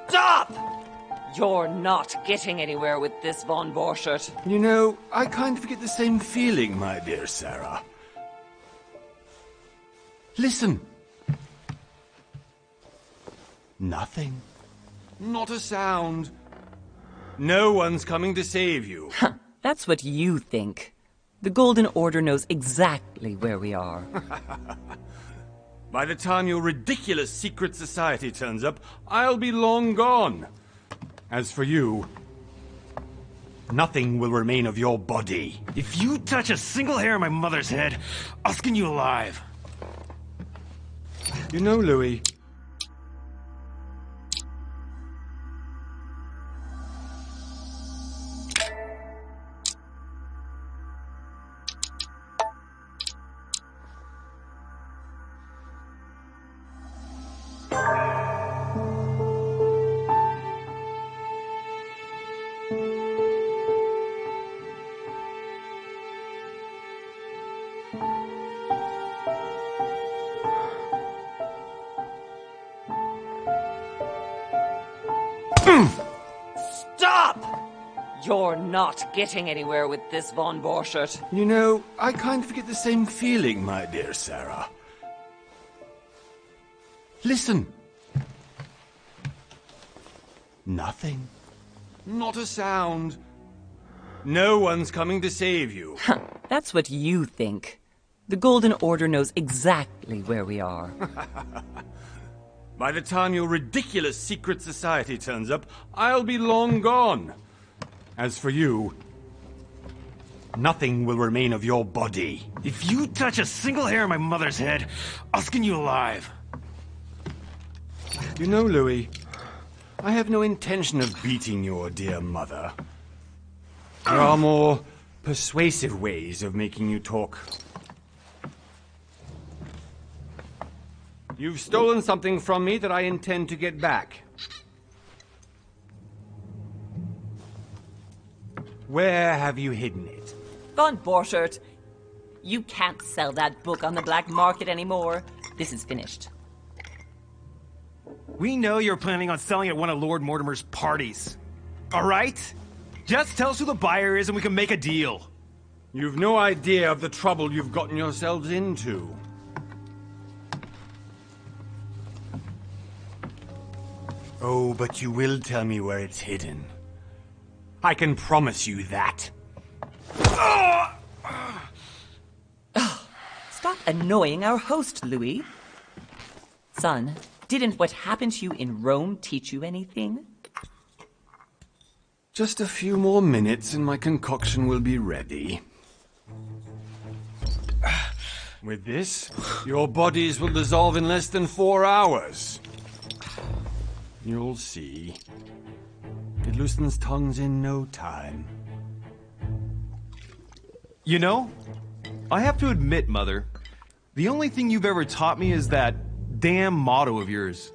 Stop! You're not getting anywhere with this, Von Borchert. You know, I kind of get the same feeling, my dear Sarah. Listen. Nothing. Not a sound. No one's coming to save you. That's what you think. The Golden Order knows exactly where we are. By the time your ridiculous secret society turns up, I'll be long gone. As for you, nothing will remain of your body. If you touch a single hair on my mother's head, I'll skin you alive. You know, Louis, Stop! You're not getting anywhere with this, Von Borchert. you know, I kind of get the same feeling, my dear Sarah. Listen. Nothing. Not a sound. No one's coming to save you. That's what you think. The Golden Order knows exactly where we are. By the time your ridiculous secret society turns up, I'll be long gone. As for you, nothing will remain of your body. If you touch a single hair on my mother's head, I'll skin you alive. You know, Louis, I have no intention of beating your dear mother. There are more persuasive ways of making you talk. You've stolen something from me that I intend to get back. Where have you hidden it? Von Borchert, you can't sell that book on the black market anymore. This is finished. We know you're planning on selling at one of Lord Mortimer's parties. All right? Just tell us who the buyer is and we can make a deal. You've no idea of the trouble you've gotten yourselves into. Oh, but you will tell me where it's hidden. I can promise you that. Stop annoying our host, Louis. Son, didn't what happened to you in Rome teach you anything? Just a few more minutes and my concoction will be ready. With this, your bodies will dissolve in less than 4 hours. You'll see. It loosens tongues in no time. You know, I have to admit, Mother, the only thing you've ever taught me is that damn motto of yours.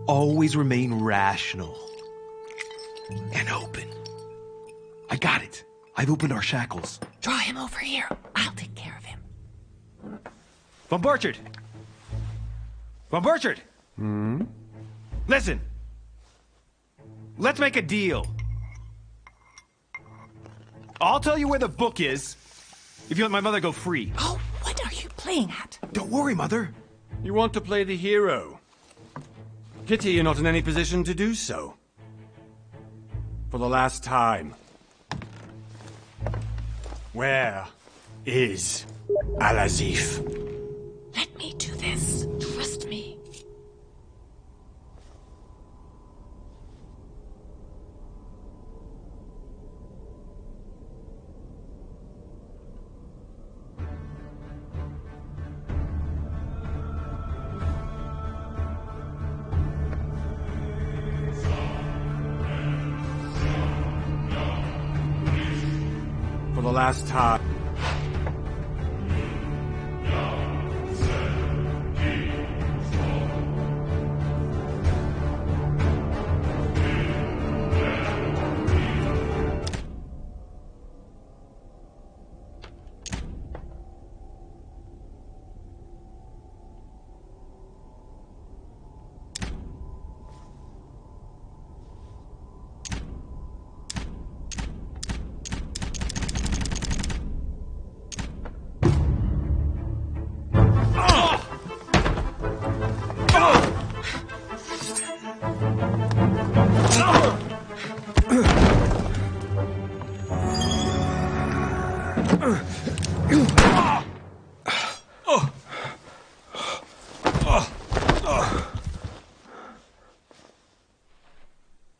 Always remain rational. And open. I got it. I've opened our shackles. Draw him over here. I'll take care of him. Von Borchert! Von Borchert! Listen. Let's make a deal. I'll tell you where the book is if you let my mother go free. Oh, what are you playing at? Don't worry, Mother. You want to play the hero. Pity you're not in any position to do so. For the last time. Where is Al-Azif? Let me do this. Trust me. For the last time.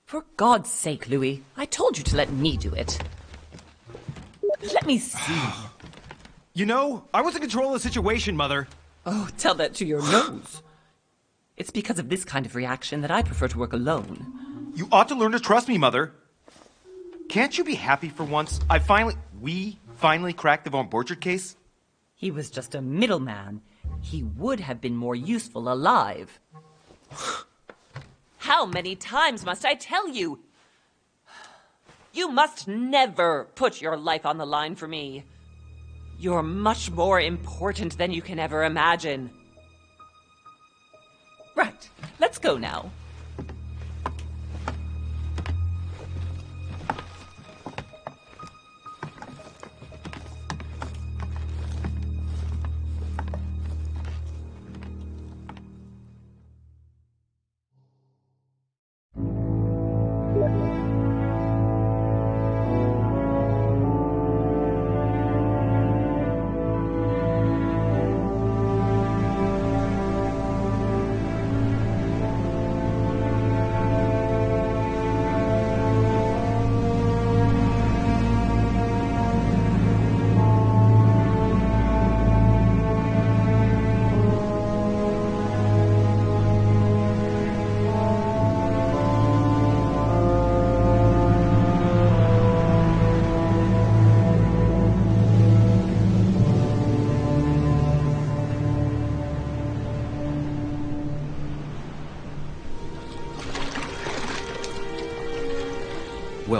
For God's sake, Louis, I told you to let me do it. Let me see. You know, I was in control of the situation, Mother. Oh, tell that to your nose. It's because of this kind of reaction that I prefer to work alone. You ought to learn to trust me, Mother. Can't you be happy for once? We finally cracked the Von Borchert case? He was just a middleman. He would have been more useful alive. How many times must I tell you? You must never put your life on the line for me. You're much more important than you can ever imagine. Right, let's go now.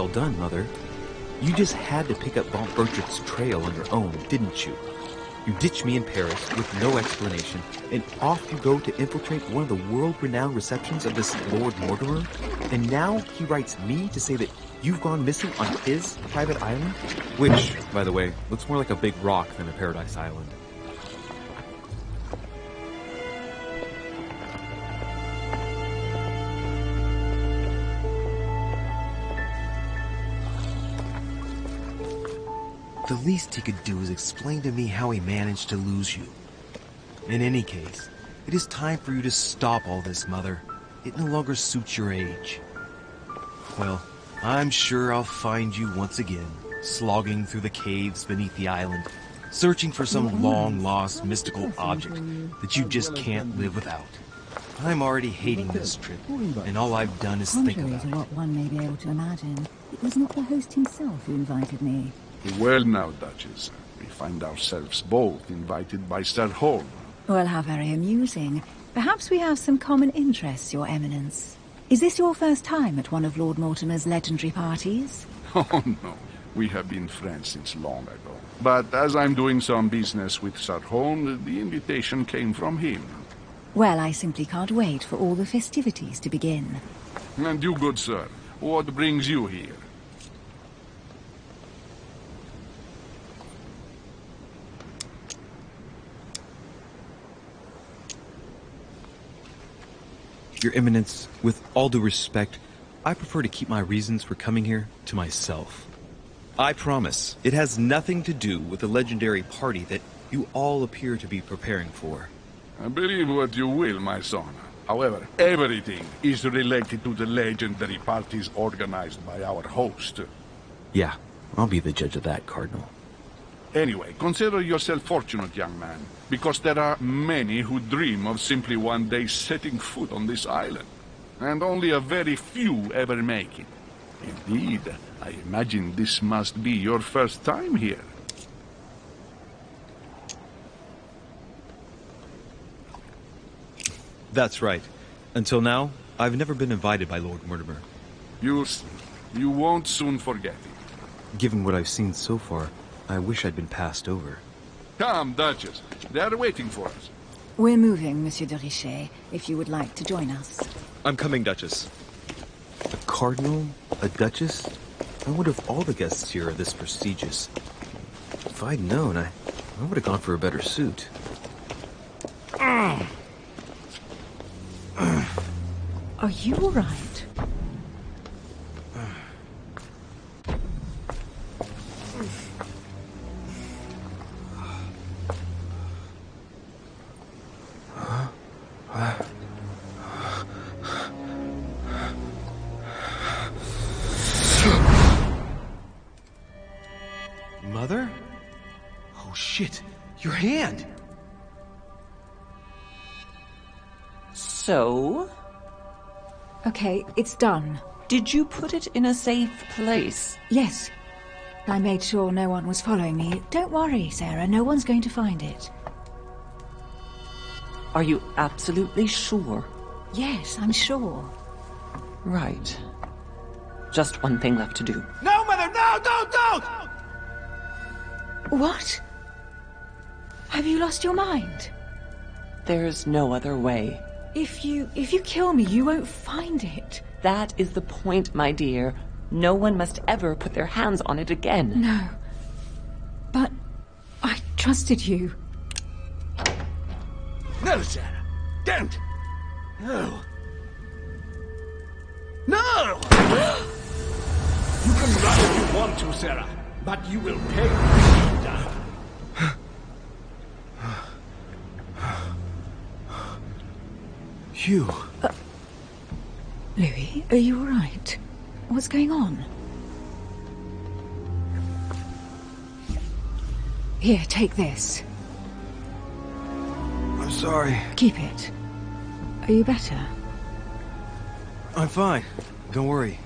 done, Mother. You just had to pick up Von Bertrich's trail on your own, didn't you? You ditch me in Paris with no explanation, and off you go to infiltrate one of the world-renowned receptions of this Lord Mortimer? And now he writes me to say that you've gone missing on his private island? Which, by the way, looks more like a big rock than a paradise island. The least he could do is explain to me how he managed to lose you. In any case, it is time for you to stop all this, Mother. It no longer suits your age. Well, I'm sure I'll find you once again, slogging through the caves beneath the island, searching for some long-lost mystical object that you just can't live without. I'm already hating this trip, and all I've done is think Contrary about to it. what one may be able to imagine, it was not the host himself who invited me. Well now, Duchess, we find ourselves both invited by Sir Holm. Well, how very amusing. Perhaps we have some common interests, Your Eminence. Is this your first time at one of Lord Mortimer's legendary parties? Oh no, we have been friends since long ago. But as I'm doing some business with Sir Holm, the invitation came from him. Well, I simply can't wait for all the festivities to begin. And you, good sir, what brings you here? Your Eminence, with all due respect, I prefer to keep my reasons for coming here to myself. I promise, it has nothing to do with the legendary party that you all appear to be preparing for. Believe what you will, my son. However, everything is related to the legendary parties organized by our host. Yeah, I'll be the judge of that, Cardinal. Anyway, consider yourself fortunate, young man, because there are many who dream of simply one day setting foot on this island, and only a very few ever make it. Indeed, I imagine this must be your first time here. That's right. Until now, I've never been invited by Lord Mortimer. You won't soon forget it. Given what I've seen so far, I wish I'd been passed over. Come, Duchess. They are waiting for us. We're moving, Monsieur de Richet, if you would like to join us. I'm coming, Duchess. A cardinal? A duchess? I wonder if all the guests here are this prestigious. If I'd known, I would have gone for a better suit. Are you all right? Mother? Oh shit, your hand! So? Okay, it's done. Did you put it in a safe place? Yes. I made sure no one was following me. Don't worry, Sarah, no one's going to find it. Are you absolutely sure? Yes, I'm sure. Right. Just one thing left to do. No, Mother, no, don't! What? Have you lost your mind? There's no other way. If you kill me, you won't find it. That is the point, my dear. No one must ever put their hands on it again. No. But I trusted you. No, Sarah, don't! No. No! You can run if you want to, Sarah, but you will pay me down. Hugh. Louis, are you all right? What's going on? Here, take this. I'm sorry. Keep it. Are you better? I'm fine. Don't worry.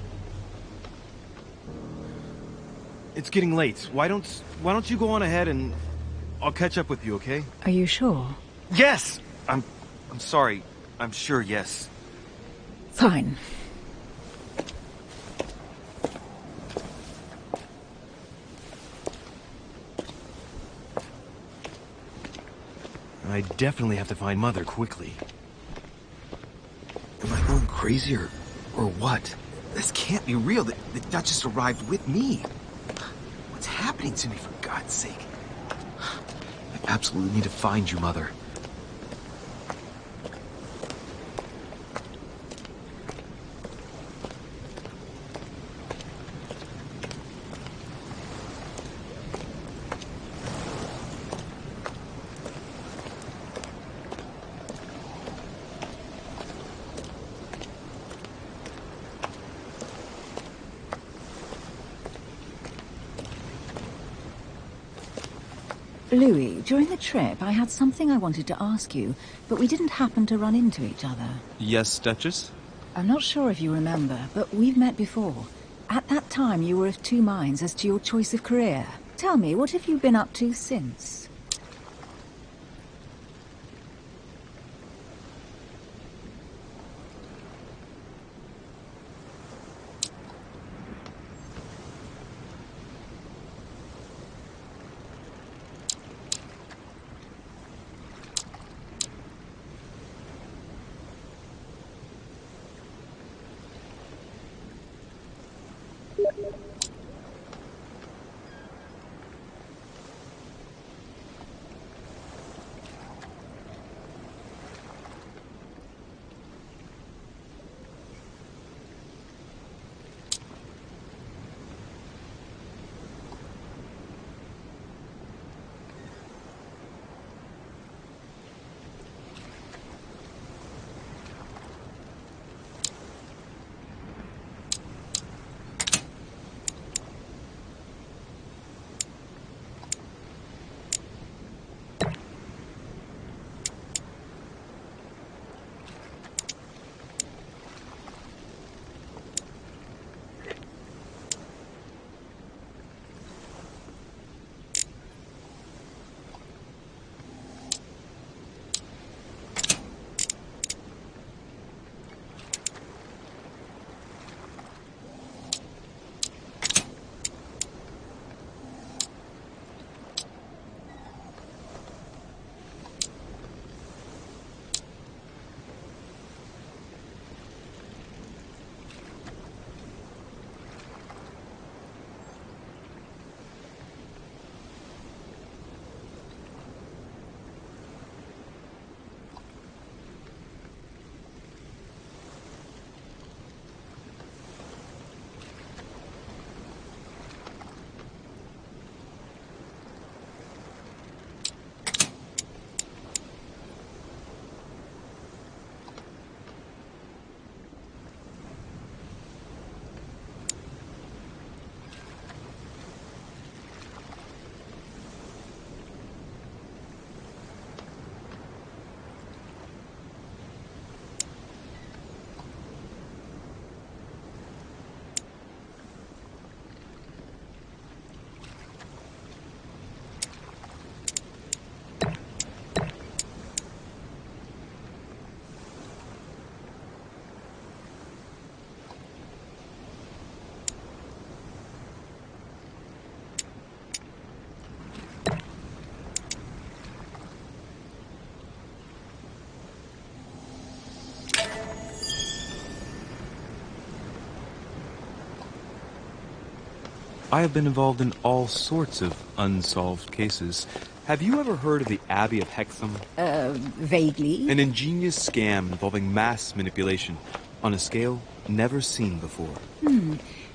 It's getting late. Why don't you go on ahead and I'll catch up with you, okay? Are you sure? Yes! I'm sorry. I'm sure, yes. Fine. I definitely have to find Mother quickly. Am I going crazy or what? This can't be real. The Duchess arrived with me. What's happening to me, for God's sake? I absolutely need to find you, Mother. Louis, during the trip, I had something I wanted to ask you, but we didn't happen to run into each other. Yes, Duchess? I'm not sure if you remember, but we've met before. At that time, you were of two minds as to your choice of career. Tell me, what have you been up to since? I have been involved in all sorts of unsolved cases. Have you ever heard of the Abbey of Hexham? Vaguely. An ingenious scam involving mass manipulation on a scale never seen before.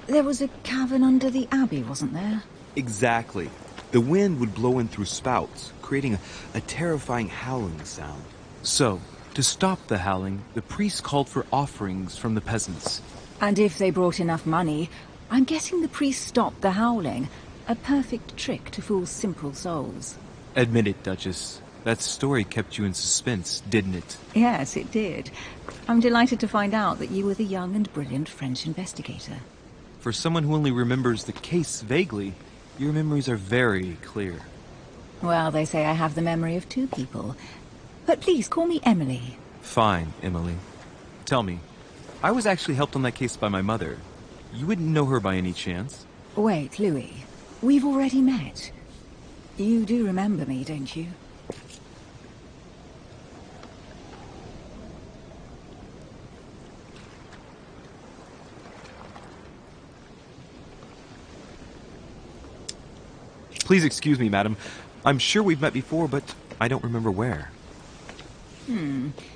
There was a cavern under the abbey, wasn't there? Exactly. The wind would blow in through spouts, creating a terrifying howling sound. So, to stop the howling, the priests called for offerings from the peasants. And if they brought enough money, I'm guessing the priest stopped the howling. A perfect trick to fool simple souls. Admit it, Duchess. That story kept you in suspense, didn't it? Yes, it did. I'm delighted to find out that you were the young and brilliant French investigator. For someone who only remembers the case vaguely, your memories are very clear. Well, they say I have the memory of two people. But please, call me Emily. Fine, Emily. Tell me, I was actually helped on that case by my mother. You wouldn't know her by any chance? Wait, Louis. We've already met. You do remember me, don't you? Please excuse me, madam. I'm sure we've met before, but I don't remember where.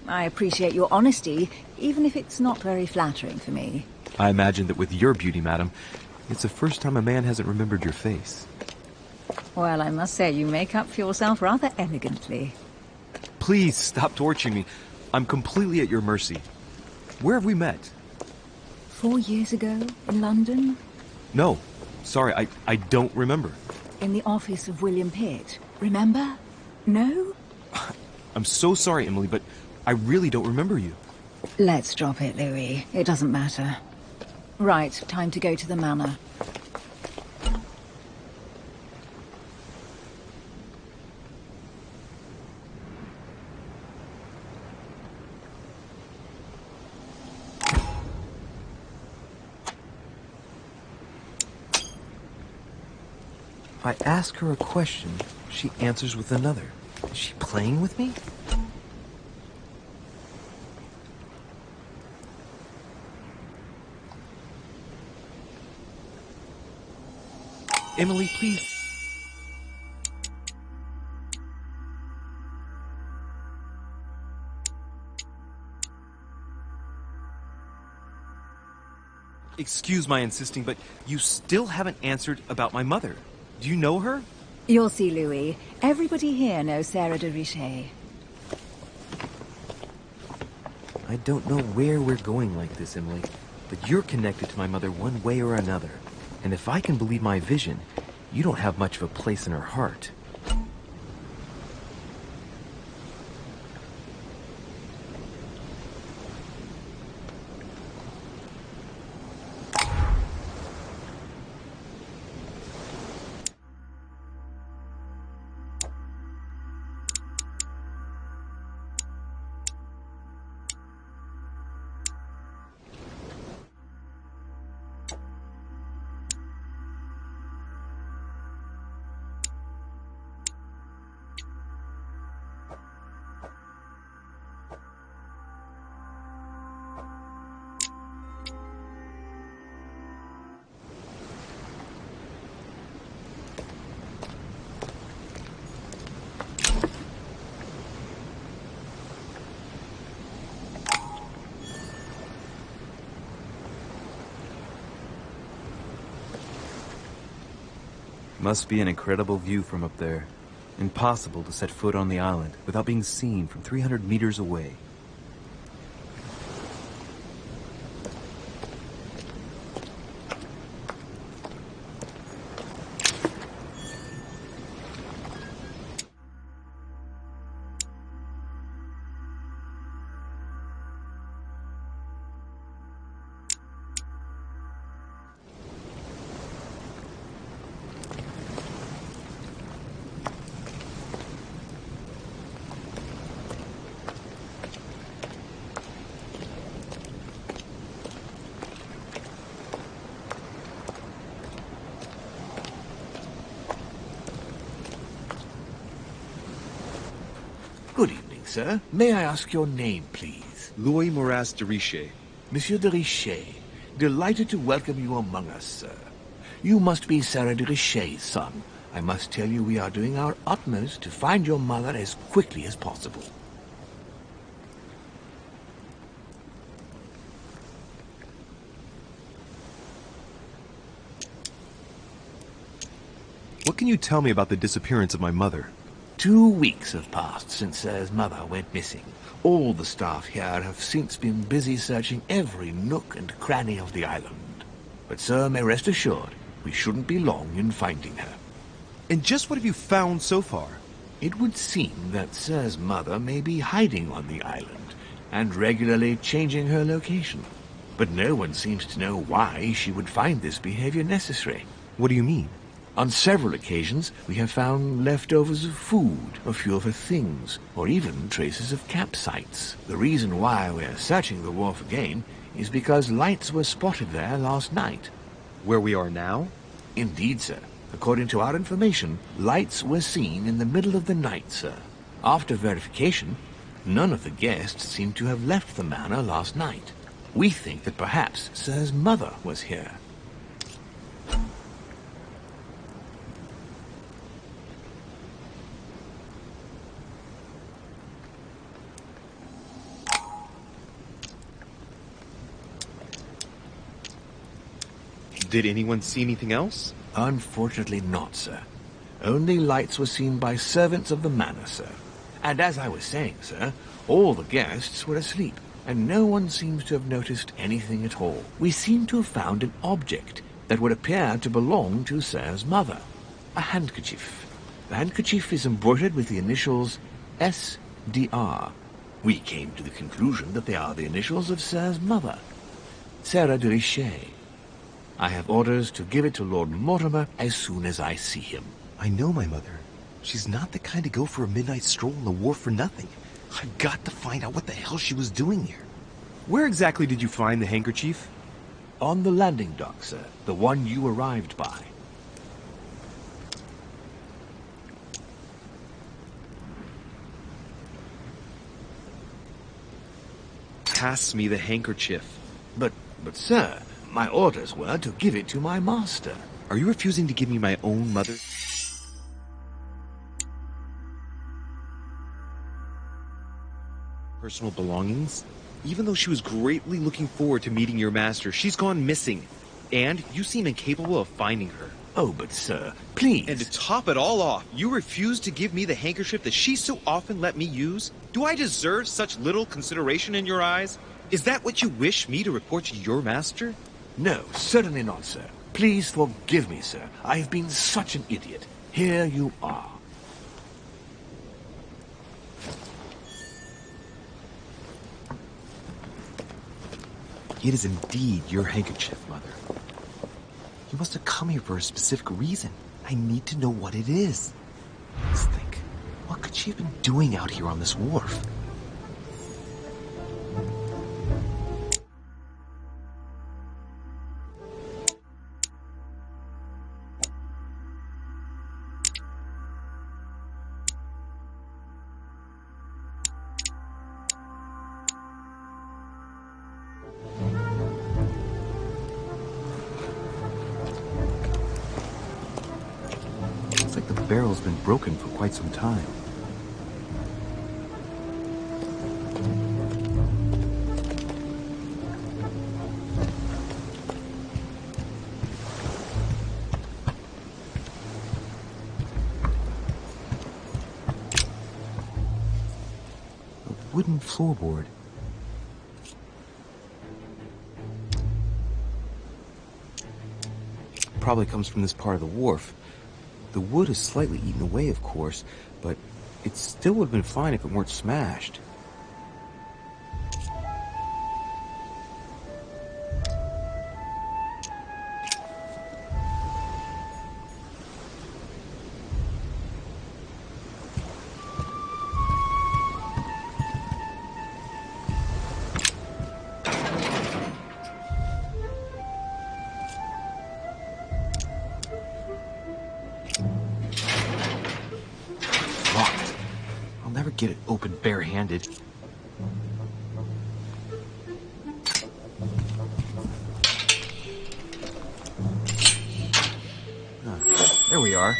I appreciate your honesty, even if it's not very flattering for me. I imagine that with your beauty, madam, it's the first time a man hasn't remembered your face. Well, I must say you make up for yourself rather elegantly. Please stop torturing me. I'm completely at your mercy. Where have we met? 4 years ago, in London? No. Sorry, I don't remember. In the office of William Pitt. Remember? No? I'm so sorry, Emily, but I really don't remember you. Let's drop it, Louis. It doesn't matter. Right, time to go to the manor. I ask her a question, she answers with another. Is she playing with me? Emily, please. Excuse my insisting, but you still haven't answered about my mother. Do you know her? You'll see, Louis. Everybody here knows Sarah de Richet. I don't know where we're going like this, Emily, but you're connected to my mother one way or another. And if I can believe my vision, you don't have much of a place in her heart. Must be an incredible view from up there. Impossible to set foot on the island without being seen from 300 meters away. Good evening, sir. May I ask your name, please? Louis Moras de Richet. Monsieur de Richet. Delighted to welcome you among us, sir. You must be Sarah de Richet's son. I must tell you we are doing our utmost to find your mother as quickly as possible. What can you tell me about the disappearance of my mother? 2 weeks have passed since Sir's mother went missing. All the staff here have since been busy searching every nook and cranny of the island. But Sir may rest assured, we shouldn't be long in finding her. And just what have you found so far? It would seem that Sir's mother may be hiding on the island, and regularly changing her location. But no one seems to know why she would find this behavior necessary. What do you mean? On several occasions, we have found leftovers of food, a few of her things, or even traces of campsites. The reason why we're searching the wharf again is because lights were spotted there last night. Where we are now? Indeed, sir. According to our information, lights were seen in the middle of the night, sir. After verification, none of the guests seem to have left the manor last night. We think that perhaps Sir's mother was here. Did anyone see anything else? Unfortunately not, sir. Only lights were seen by servants of the manor, sir. And as I was saying, sir, all the guests were asleep, and no one seems to have noticed anything at all. We seem to have found an object that would appear to belong to Sir's mother. A handkerchief. The handkerchief is embroidered with the initials S.D.R. We came to the conclusion that they are the initials of Sir's mother, Sarah de Richet. I have orders to give it to Lord Mortimer as soon as I see him. I know my mother. She's not the kind to go for a midnight stroll on the wharf for nothing. I've got to find out what the hell she was doing here. Where exactly did you find the handkerchief? On the landing dock, sir. The one you arrived by. Pass me the handkerchief. But sir, my orders were to give it to my master. Are you refusing to give me my own mother? Personal belongings? Even though she was greatly looking forward to meeting your master, she's gone missing. And you seem incapable of finding her. Oh, but sir, please. And to top it all off, you refuse to give me the handkerchief that she so often let me use? Do I deserve such little consideration in your eyes? Is that what you wish me to report to your master? No, certainly not, sir. Please forgive me, sir. I have been such an idiot. Here you are. It is indeed your handkerchief, Mother. You must have come here for a specific reason. I need to know what it is. Let's think. What could she have been doing out here on this wharf? The barrel's been broken for quite some time. A wooden floorboard. Probably comes from this part of the wharf. The wood is slightly eaten away, of course, but it still would have been fine if it weren't smashed. Get it open barehanded. There we are.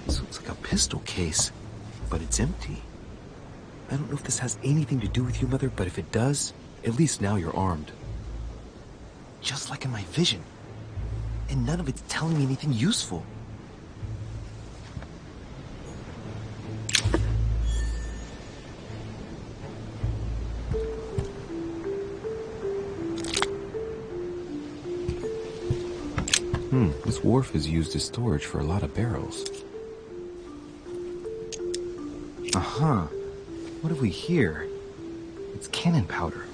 This looks like a pistol case, but it's empty. I don't know if this has anything to do with you, Mother, but if it does, at least now you're armed. Just like in my vision. And none of it's telling me anything useful. This wharf is used as storage for a lot of barrels. Uh-huh. What have we here? It's cannon powder.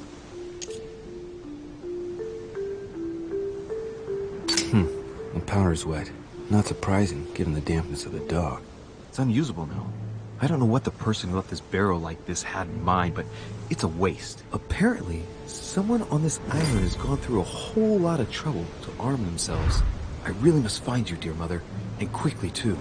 The powder's wet. Not surprising, given the dampness of the dog. It's unusable now. I don't know what the person who left this barrel like this had in mind, but it's a waste. Apparently, someone on this island has gone through a whole lot of trouble to arm themselves. I really must find you, dear Mother, and quickly, too.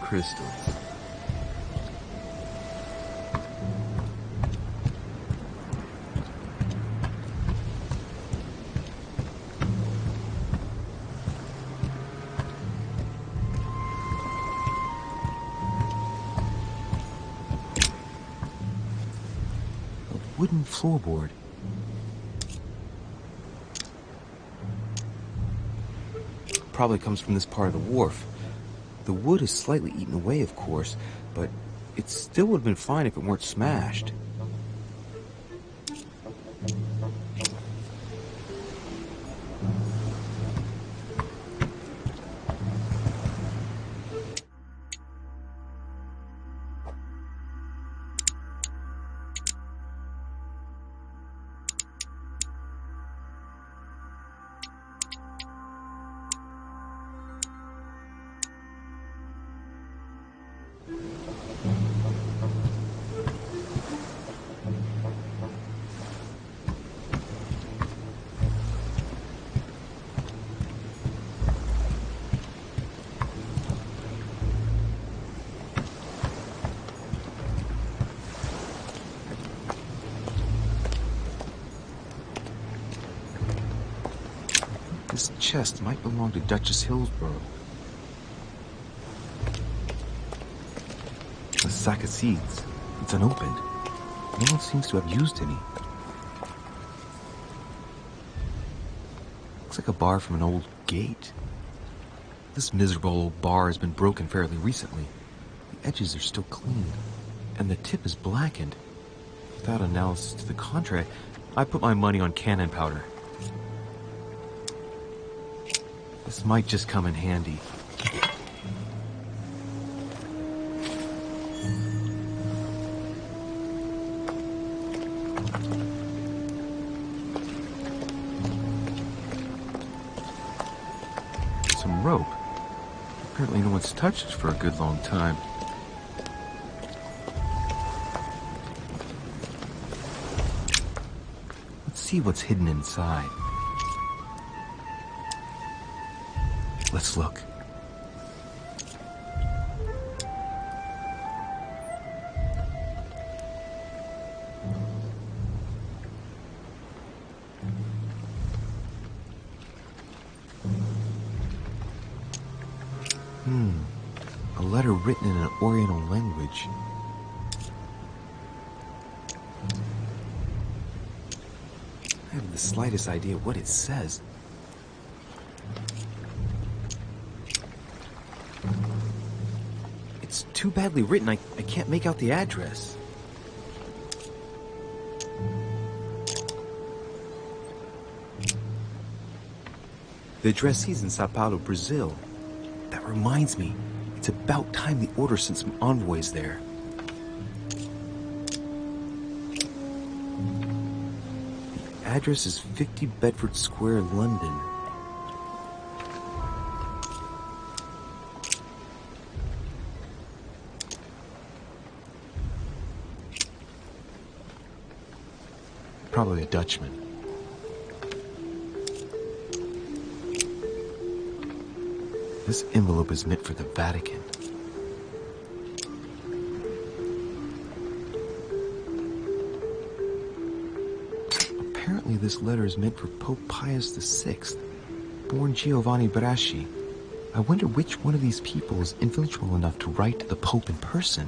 crystals. A wooden floorboard. Probably comes from this part of the wharf. The wood is slightly eaten away, of course, but it still would have been fine if it weren't smashed. This chest might belong to Duchess Hillsborough. A sack of seeds. It's unopened. No one seems to have used any. Looks like a bar from an old gate. This miserable old bar has been broken fairly recently. The edges are still clean, and the tip is blackened. Without analysis to the contrary, I put my money on cannon powder. This might just come in handy. Some rope. Apparently no one's touched it for a good long time. Let's see what's hidden inside. Let's look. A letter written in an Oriental language. I have the slightest idea what it says. It's too badly written, I can't make out the address. The addressee's in Sao Paulo, Brazil. That reminds me, it's about time the Order sent some envoys there. The address is 50 Bedford Square, London. Probably a Dutchman. This envelope is meant for the Vatican. Apparently this letter is meant for Pope Pius VI, born Giovanni Braschi. I wonder which one of these people is influential enough to write to the Pope in person.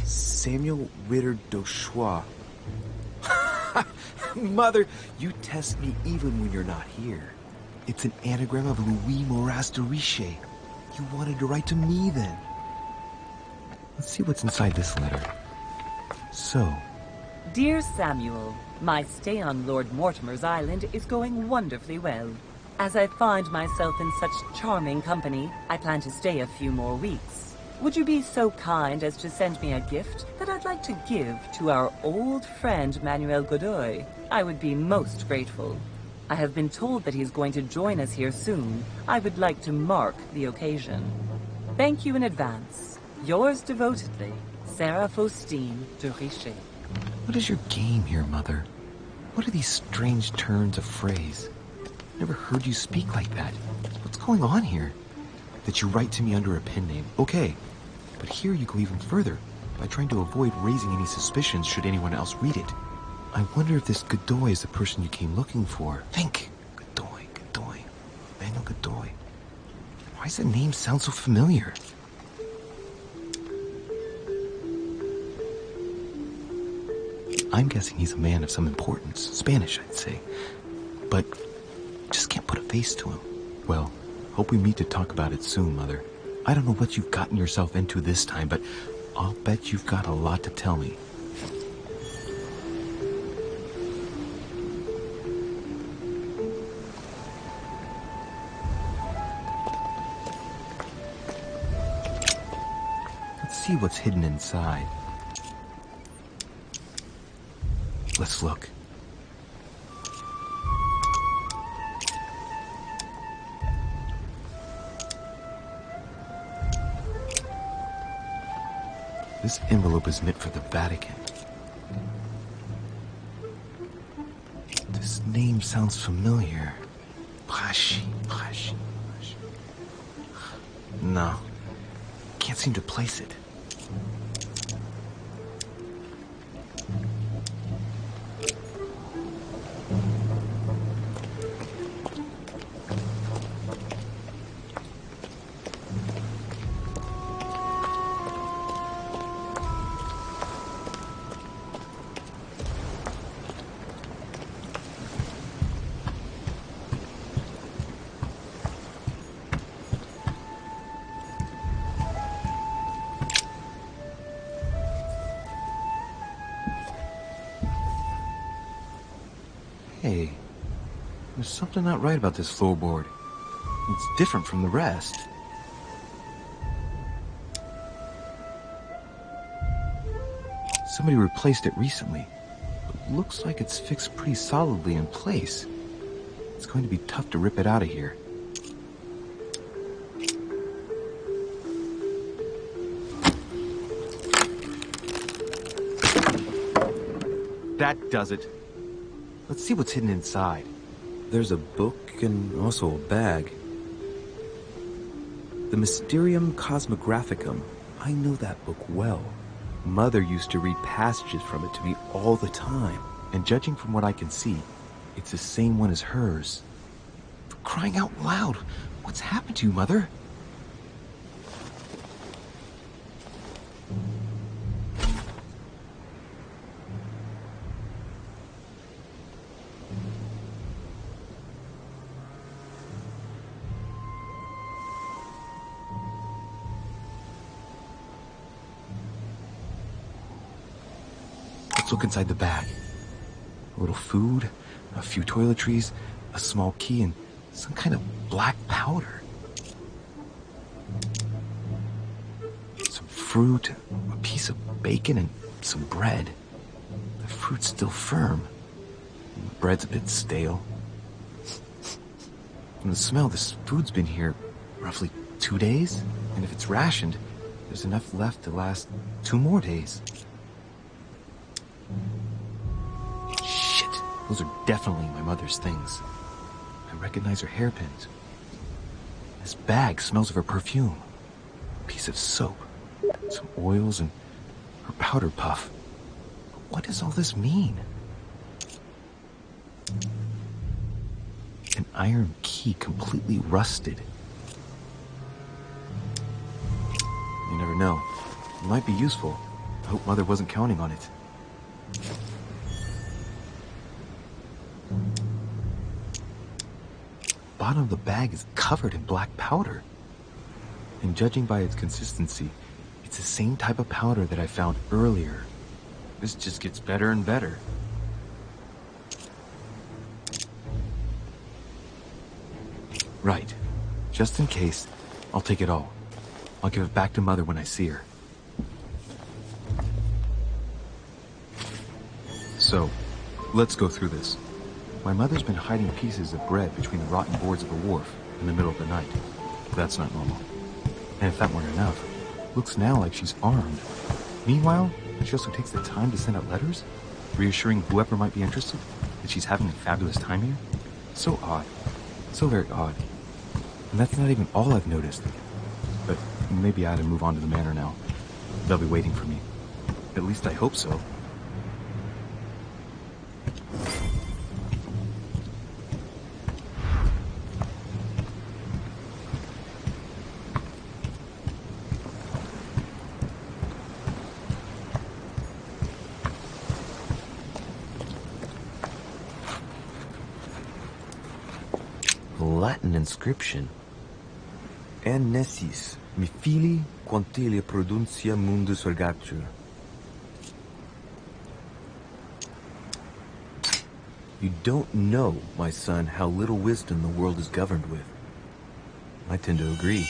Samuel Ritter d'Auchois. Mother, you test me even when you're not here. It's an anagram of Louis Moras de Riche. You wanted to write to me then. Let's see what's inside this letter. So. Dear Samuel, my stay on Lord Mortimer's island is going wonderfully well. As I find myself in such charming company, I plan to stay a few more weeks. Would you be so kind as to send me a gift that I'd like to give to our old friend Manuel Godoy? I would be most grateful. I have been told that he's going to join us here soon. I would like to mark the occasion. Thank you in advance. Yours devotedly, Sarah Faustine de Richet. What is your game here, Mother? What are these strange turns of phrase? Never heard you speak like that. What's going on here? That you write to me under a pen name, okay. But here you go even further, by trying to avoid raising any suspicions should anyone else read it. I wonder if this Godoy is the person you came looking for. Think! Godoy. Manuel Godoy. Why does that name sound so familiar? I'm guessing he's a man of some importance. Spanish, I'd say. But just can't put a face to him. Well, hope we meet to talk about it soon, Mother. I don't know what you've gotten yourself into this time, but I'll bet you've got a lot to tell me. Let's see what's hidden inside. Let's look. This envelope is meant for the Vatican. This name sounds familiar. Braschi. No. Can't seem to place it. Hey, there's something not right about this floorboard. It's different from the rest. Somebody replaced it recently, but looks like it's fixed pretty solidly in place. It's going to be tough to rip it out of here. That does it. Let's see what's hidden inside. There's a book and also a bag. The Mysterium Cosmographicum. I know that book well. Mother used to read passages from it to me all the time. And judging from what I can see, it's the same one as hers. For crying out loud, what's happened to you, Mother? Look inside the bag. A little food, a few toiletries, a small key, and some kind of black powder. Some fruit, a piece of bacon, and some bread. The fruit's still firm. And the bread's a bit stale. From the smell, this food's been here roughly 2 days. And if it's rationed, there's enough left to last 2 more days. Shit, those are definitely my mother's things. I recognize her hairpins. This bag smells of her perfume. A piece of soap, some oils, and her powder puff. What does all this mean? An iron key completely rusted. You never know. It might be useful. I hope Mother wasn't counting on it. The bottom of the bag is covered in black powder. And judging by its consistency, it's the same type of powder that I found earlier. This just gets better and better. Right. Just in case, I'll take it all. I'll give it back to Mother when I see her. So, let's go through this. My mother's been hiding pieces of bread between the rotten boards of a wharf in the middle of the night. That's not normal. And if that weren't enough, looks now like she's armed. Meanwhile, she also takes the time to send out letters, reassuring whoever might be interested that she's having a fabulous time here. So odd. So very odd. And that's not even all I've noticed. But maybe I ought to move on to the manor now. They'll be waiting for me. At least I hope so. Latin inscription. Annesis, mi fili quantilia produncia mundus ergatur. You don't know, my son, how little wisdom the world is governed with. I tend to agree.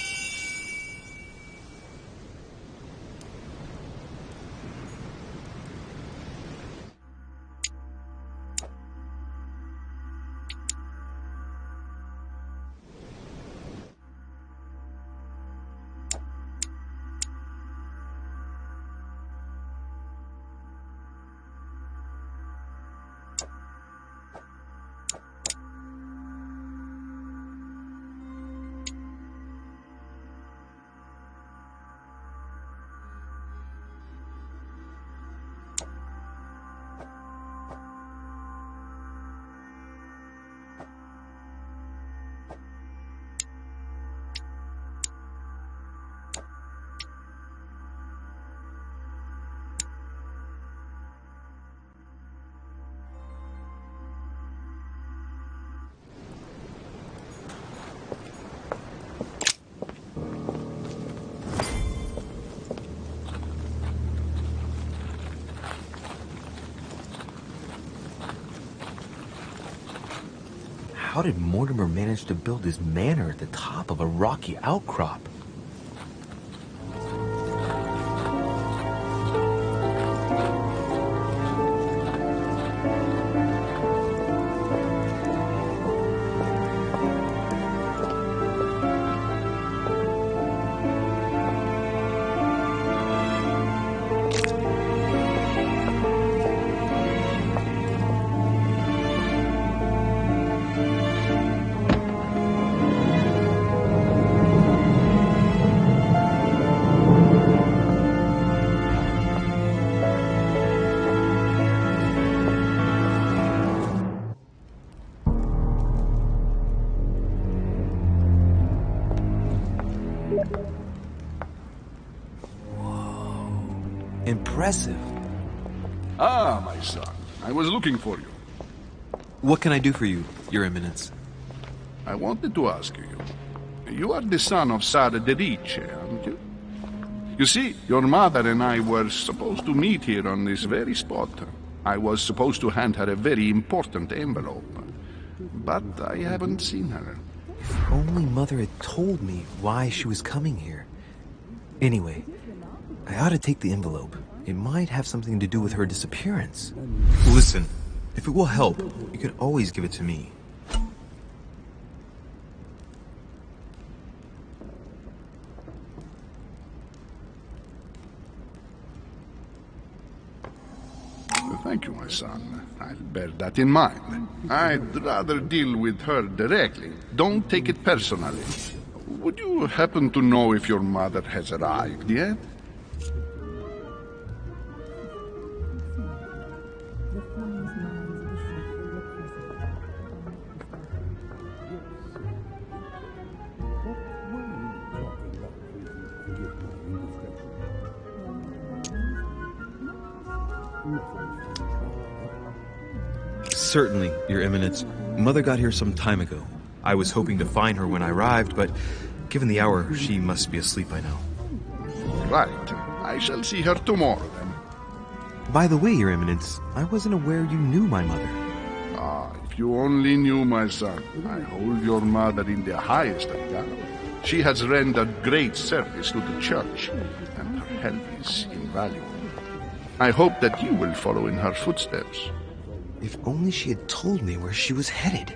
How did Mortimer manage to build his manor at the top of a rocky outcrop? Impressive. Ah, my son. I was looking for you. What can I do for you, Your Eminence? I wanted to ask you. You are the son of Sara de Riche, aren't you? You see, your mother and I were supposed to meet here on this very spot. I was supposed to hand her a very important envelope. But I haven't seen her. If only Mother had told me why she was coming here. Anyway, I ought to take the envelope. It might have something to do with her disappearance. Listen, if it will help, you can always give it to me. Thank you, my son. I'll bear that in mind. I'd rather deal with her directly. Don't take it personally. Would you happen to know if your mother has arrived yet? Certainly, Your Eminence. Mother got here some time ago. I was hoping to find her when I arrived, but given the hour, she must be asleep by now. Right. I shall see her tomorrow, then. By the way, Your Eminence, I wasn't aware you knew my mother. Ah, if you only knew, my son. I hold your mother in the highest regard. She has rendered great service to the church, and her help is invaluable. I hope that you will follow in her footsteps. If only she had told me where she was headed.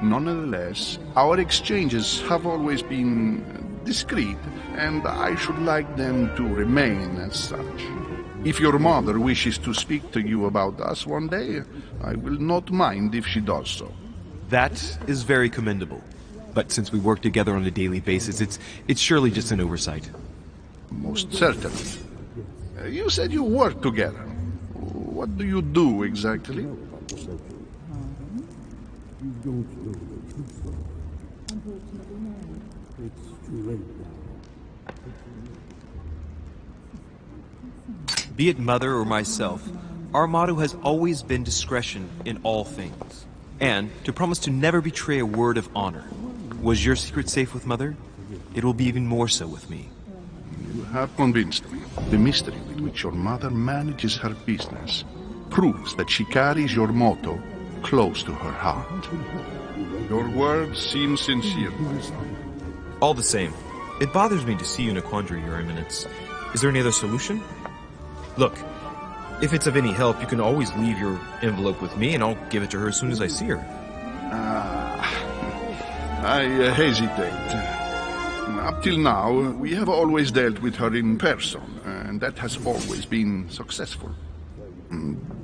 Nonetheless, our exchanges have always been discreet, and I should like them to remain as such. If your mother wishes to speak to you about us one day, I will not mind if she does so. That is very commendable. But since we work together on a daily basis, it's surely just an oversight. Most certainly. You said you work together. What do you do exactly? Be it mother or myself, our motto has always been discretion in all things. And to promise to never betray a word of honor. Was your secret safe with mother? It will be even more so with me. You have convinced me. The mystery with which your mother manages her business proves that she carries your motto close to her heart. Your words seem sincere, my son. All the same, it bothers me to see you in a quandary, Your Eminence. Is there any other solution? Look, if it's of any help, you can always leave your envelope with me and I'll give it to her as soon as I see her. I hesitate. Up till now, we have always dealt with her in person, and that has always been successful.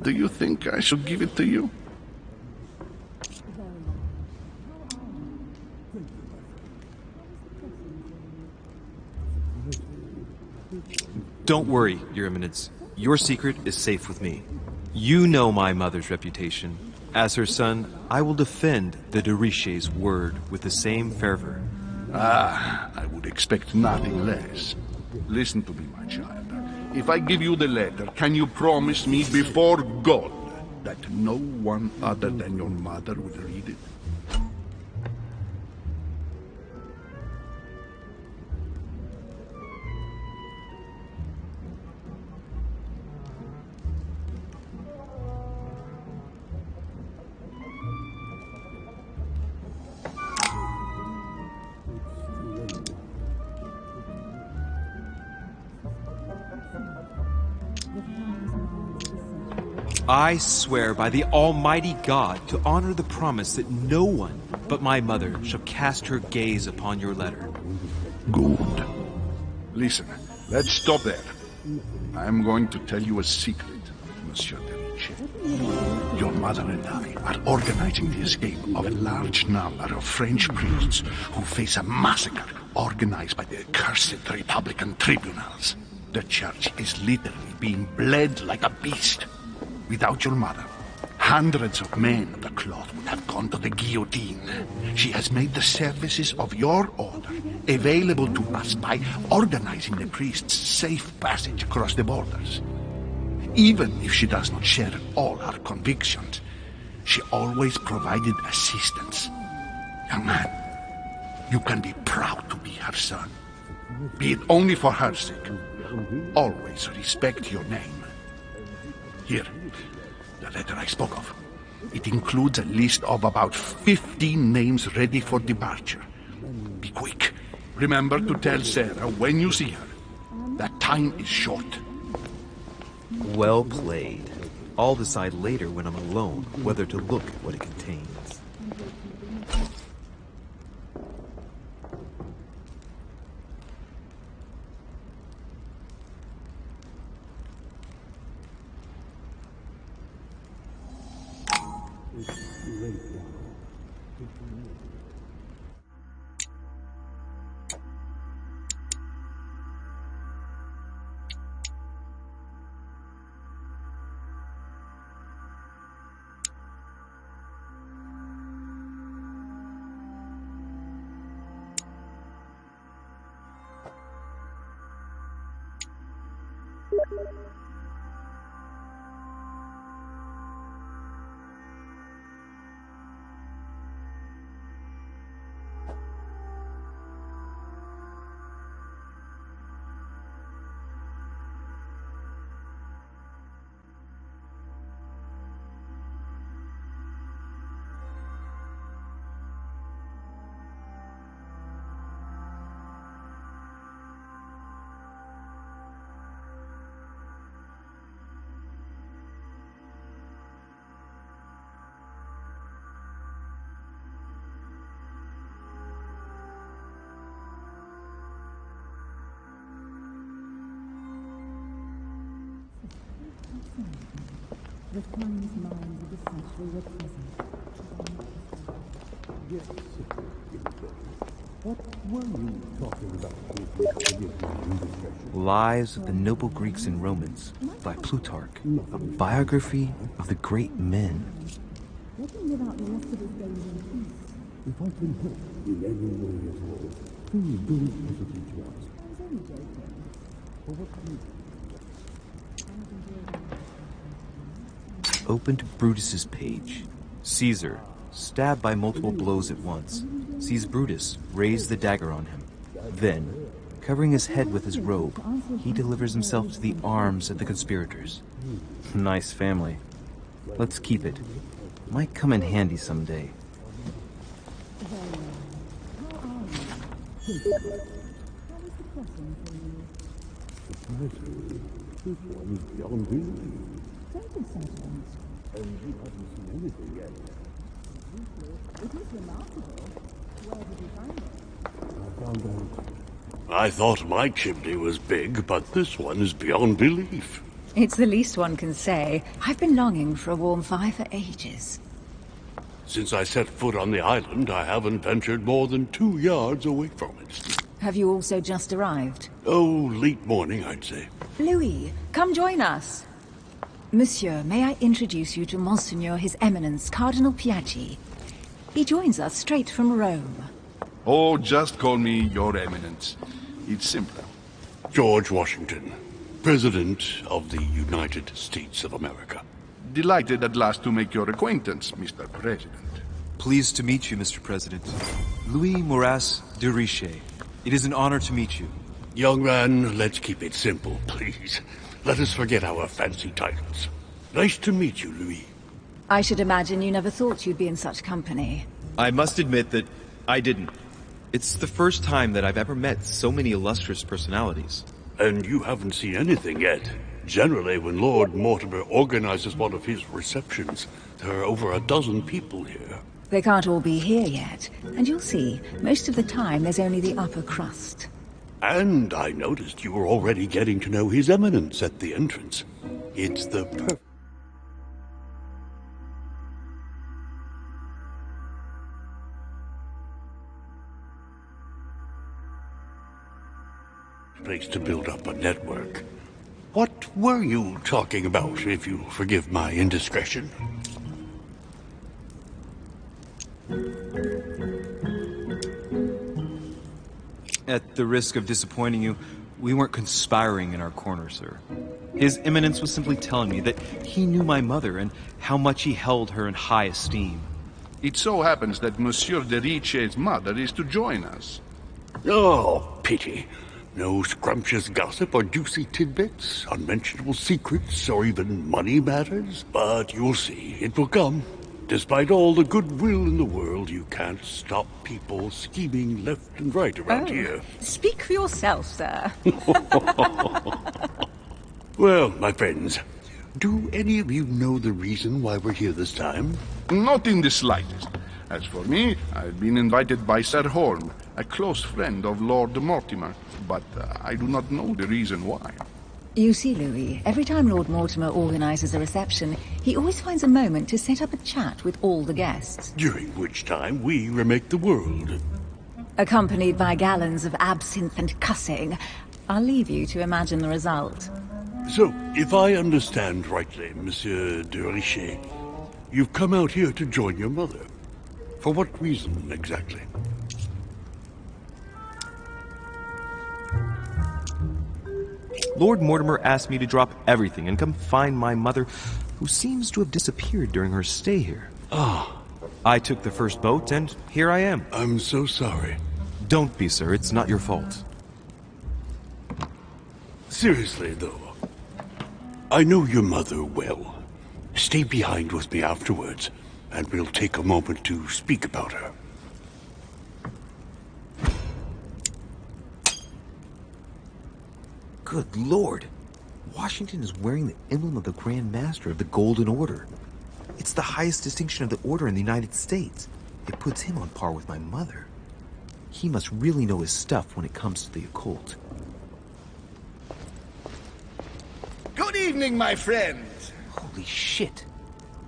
Do you think I should give it to you? Don't worry, Your Eminence. Your secret is safe with me. You know my mother's reputation. As her son, I will defend the de Richet's word with the same fervor. I would expect nothing less. Listen to me, my child. If I give you the letter, can you promise me before God that no one other than your mother will read it? I swear by the Almighty God to honor the promise that no one but my mother shall cast her gaze upon your letter. Good. Listen, let's stop there. I'm going to tell you a secret, Monsieur de Richet. Your mother and I are organizing the escape of a large number of French priests who face a massacre organized by the accursed Republican tribunals. The church is literally being bled like a beast. Without your mother, hundreds of men of the cloth would have gone to the guillotine. She has made the services of your order available to us by organizing the priests' safe passage across the borders. Even if she does not share all our convictions, she always provided assistance. Young man, you can be proud to be her son. Be it only for her sake. Always respect your name. Here, the letter I spoke of. It includes a list of about 15 names ready for departure. Be quick. Remember to tell Sarah when you see her that time is short. Well played. I'll decide later when I'm alone whether to look at what it contains. Lives of the Noble Greeks and Romans by Plutarch, a biography of the great men. If I can help in any way at all, please don't hesitate to ask. Open to Brutus's page. Caesar, stabbed by multiple blows at once, sees Brutus raise the dagger on him. Then, covering his head with his robe, he delivers himself to the arms of the conspirators. Nice family. Let's keep it. Might come in handy someday. I thought my chimney was big, but this one is beyond belief. It's the least one can say. I've been longing for a warm fire for ages. Since I set foot on the island, I haven't ventured more than 2 yards away from it. Have you also just arrived? Oh, late morning, I'd say. Louis, come join us. Monsieur, may I introduce you to Monseigneur His Eminence, Cardinal Piaggi. He joins us straight from Rome. Oh, just call me Your Eminence. It's simpler. George Washington, President of the United States of America. Delighted at last to make your acquaintance, Mr. President. Pleased to meet you, Mr. President. Louis Moras de Richet. It is an honor to meet you. Young man, let's keep it simple, please. Let us forget our fancy titles. Nice to meet you, Louis. I should imagine you never thought you'd be in such company. I must admit that I didn't. It's the first time that I've ever met so many illustrious personalities. And you haven't seen anything yet. Generally, when Lord Mortimer organizes one of his receptions, there are over a dozen people here. They can't all be here yet, and you'll see, most of the time there's only the upper crust. And I noticed you were already getting to know His Eminence at the entrance. It's the perfect place to build up a network. What were you talking about, if you forgive my indiscretion? At the risk of disappointing you, we weren't conspiring in our corner, sir. His Eminence was simply telling me that he knew my mother and how much he held her in high esteem. It so happens that Monsieur de Richet's mother is to join us. Oh, pity. No scrumptious gossip or juicy tidbits, unmentionable secrets, or even money matters. But you'll see, it will come. Despite all the goodwill in the world, you can't stop people scheming left and right around here. Speak for yourself, sir. Well, my friends, do any of you know the reason why we're here this time? Not in the slightest. As for me, I've been invited by Sir Holm, a close friend of Lord Mortimer, but I do not know the reason why. You see, Louis, every time Lord Mortimer organizes a reception, he always finds a moment to set up a chat with all the guests. During which time we remake the world. Accompanied by gallons of absinthe and cussing. I'll leave you to imagine the result. So, if I understand rightly, Monsieur de Richet, you've come out here to join your mother. For what reason, exactly? Lord Mortimer asked me to drop everything and come find my mother, who seems to have disappeared during her stay here. Ah. I took the first boat, and here I am. I'm so sorry. Don't be, sir. It's not your fault. Seriously, though, I know your mother well. Stay behind with me afterwards, and we'll take a moment to speak about her. Good Lord. Washington is wearing the emblem of the Grand Master of the Golden Order. It's the highest distinction of the Order in the United States. It puts him on par with my mother. He must really know his stuff when it comes to the occult. Good evening, my friend. Holy shit.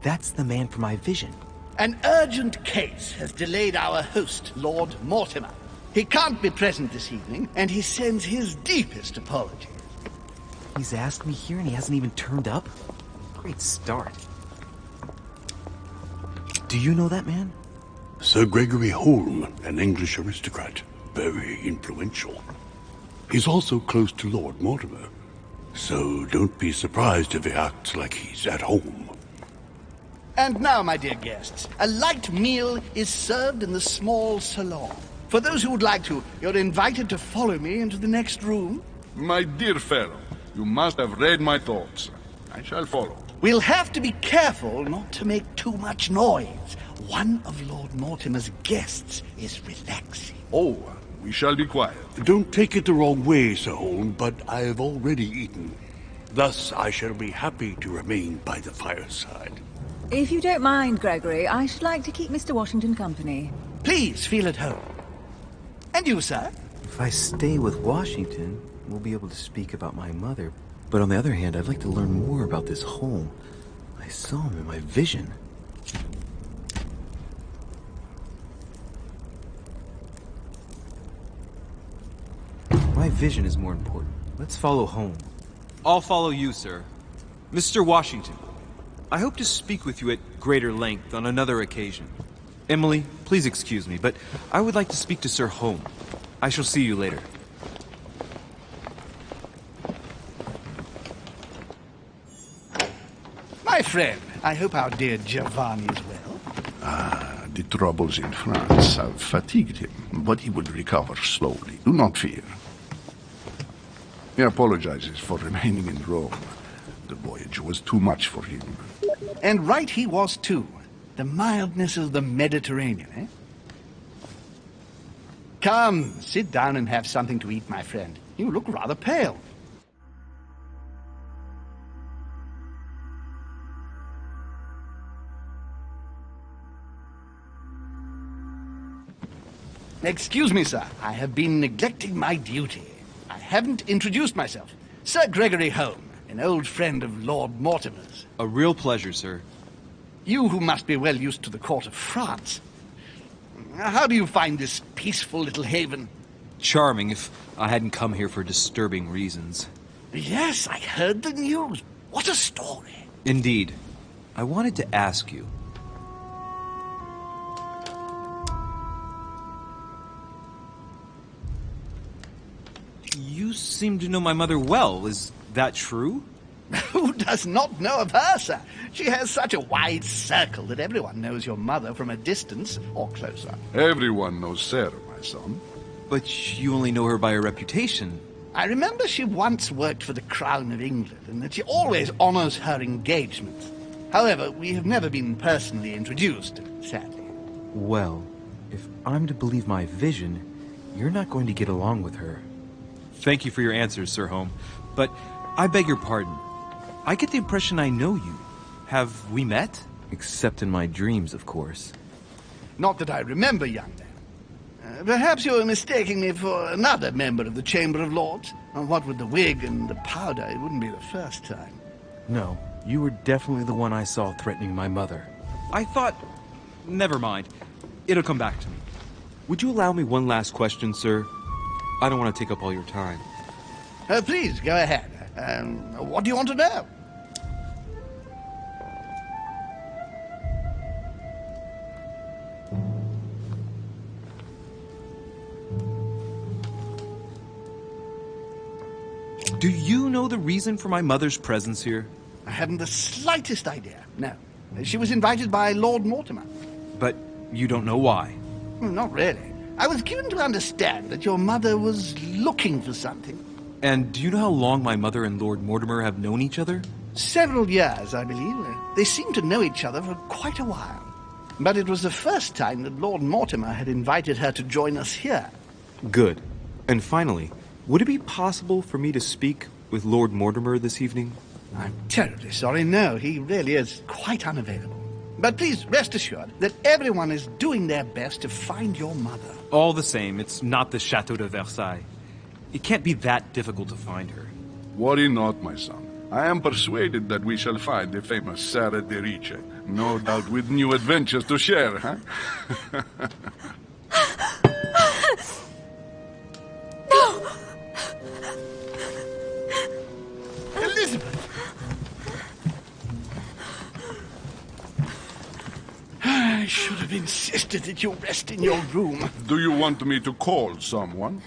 That's the man from my vision. An urgent case has delayed our host, Lord Mortimer. He can't be present this evening, and he sends his deepest apologies. He's asked me here and he hasn't even turned up? Great start. Do you know that man? Sir Gregory Holm, an English aristocrat. Very influential. He's also close to Lord Mortimer. So don't be surprised if he acts like he's at home. And now, my dear guests, a light meal is served in the small salon. For those who would like to, you're invited to follow me into the next room. My dear fellow, you must have read my thoughts. I shall follow. We'll have to be careful not to make too much noise. One of Lord Mortimer's guests is relaxing. Oh, we shall be quiet. Don't take it the wrong way, Sir Holm, but I have already eaten. Thus, I shall be happy to remain by the fireside. If you don't mind, Gregory, I should like to keep Mr. Washington company. Please feel at home. And you, sir? If I stay with Washington, we'll be able to speak about my mother. But on the other hand, I'd like to learn more about this Holm. I saw him in my vision. My vision is more important. Let's follow Holm. I'll follow you, sir. Mr. Washington, I hope to speak with you at greater length on another occasion. Emily, please excuse me, but I would like to speak to Sir Holm. I shall see you later. My friend, I hope our dear Giovanni is well. The troubles in France have fatigued him, but he will recover slowly. Do not fear. He apologizes for remaining in Rome. The voyage was too much for him. And right he was, too. The mildness of the Mediterranean, eh? Come, sit down and have something to eat, my friend. You look rather pale. Excuse me, sir. I have been neglecting my duty. I haven't introduced myself. Sir Gregory Holm, an old friend of Lord Mortimer's. A real pleasure, sir. You who must be well used to the court of France. How do you find this peaceful little haven? Charming if I hadn't come here for disturbing reasons. Yes, I heard the news. What a story. Indeed. I wanted to ask you. You seem to know my mother well. Is that true? Who does not know of her, sir? She has such a wide circle that everyone knows your mother from a distance or closer. Everyone knows Sarah, my son. But you only know her by her reputation. I remember she once worked for the Crown of England and that she always honors her engagements. However, we have never been personally introduced, sadly. Well, if I'm to believe my vision, you're not going to get along with her. Thank you for your answers, Sir Holm. But I beg your pardon. I get the impression I know you. Have we met? Except in my dreams, of course. Not that I remember, young man. Perhaps you're mistaking me for another member of the Chamber of Lords. What with the wig and the powder, it wouldn't be the first time. No, you were definitely the one I saw threatening my mother. I thought... Never mind. It'll come back to me. Would you allow me one last question, sir? I don't want to take up all your time. Please, go ahead. What do you want to know? Do you know the reason for my mother's presence here? I haven't the slightest idea, no. She was invited by Lord Mortimer. But you don't know why? Not really. I was given to understand that your mother was looking for something. And do you know how long my mother and Lord Mortimer have known each other? Several years, I believe. They seemed to know each other for quite a while. But it was the first time that Lord Mortimer had invited her to join us here. Good. And finally, would it be possible for me to speak with Lord Mortimer this evening? I'm terribly sorry, no. He really is quite unavailable. But please rest assured that everyone is doing their best to find your mother. All the same, it's not the Chateau de Versailles. It can't be that difficult to find her. Worry not, my son. I am persuaded that we shall find the famous Sarah de Riche, No doubt with new adventures to share, huh? No! Elizabeth! I should have insisted that you rest in your room. Do you want me to call someone?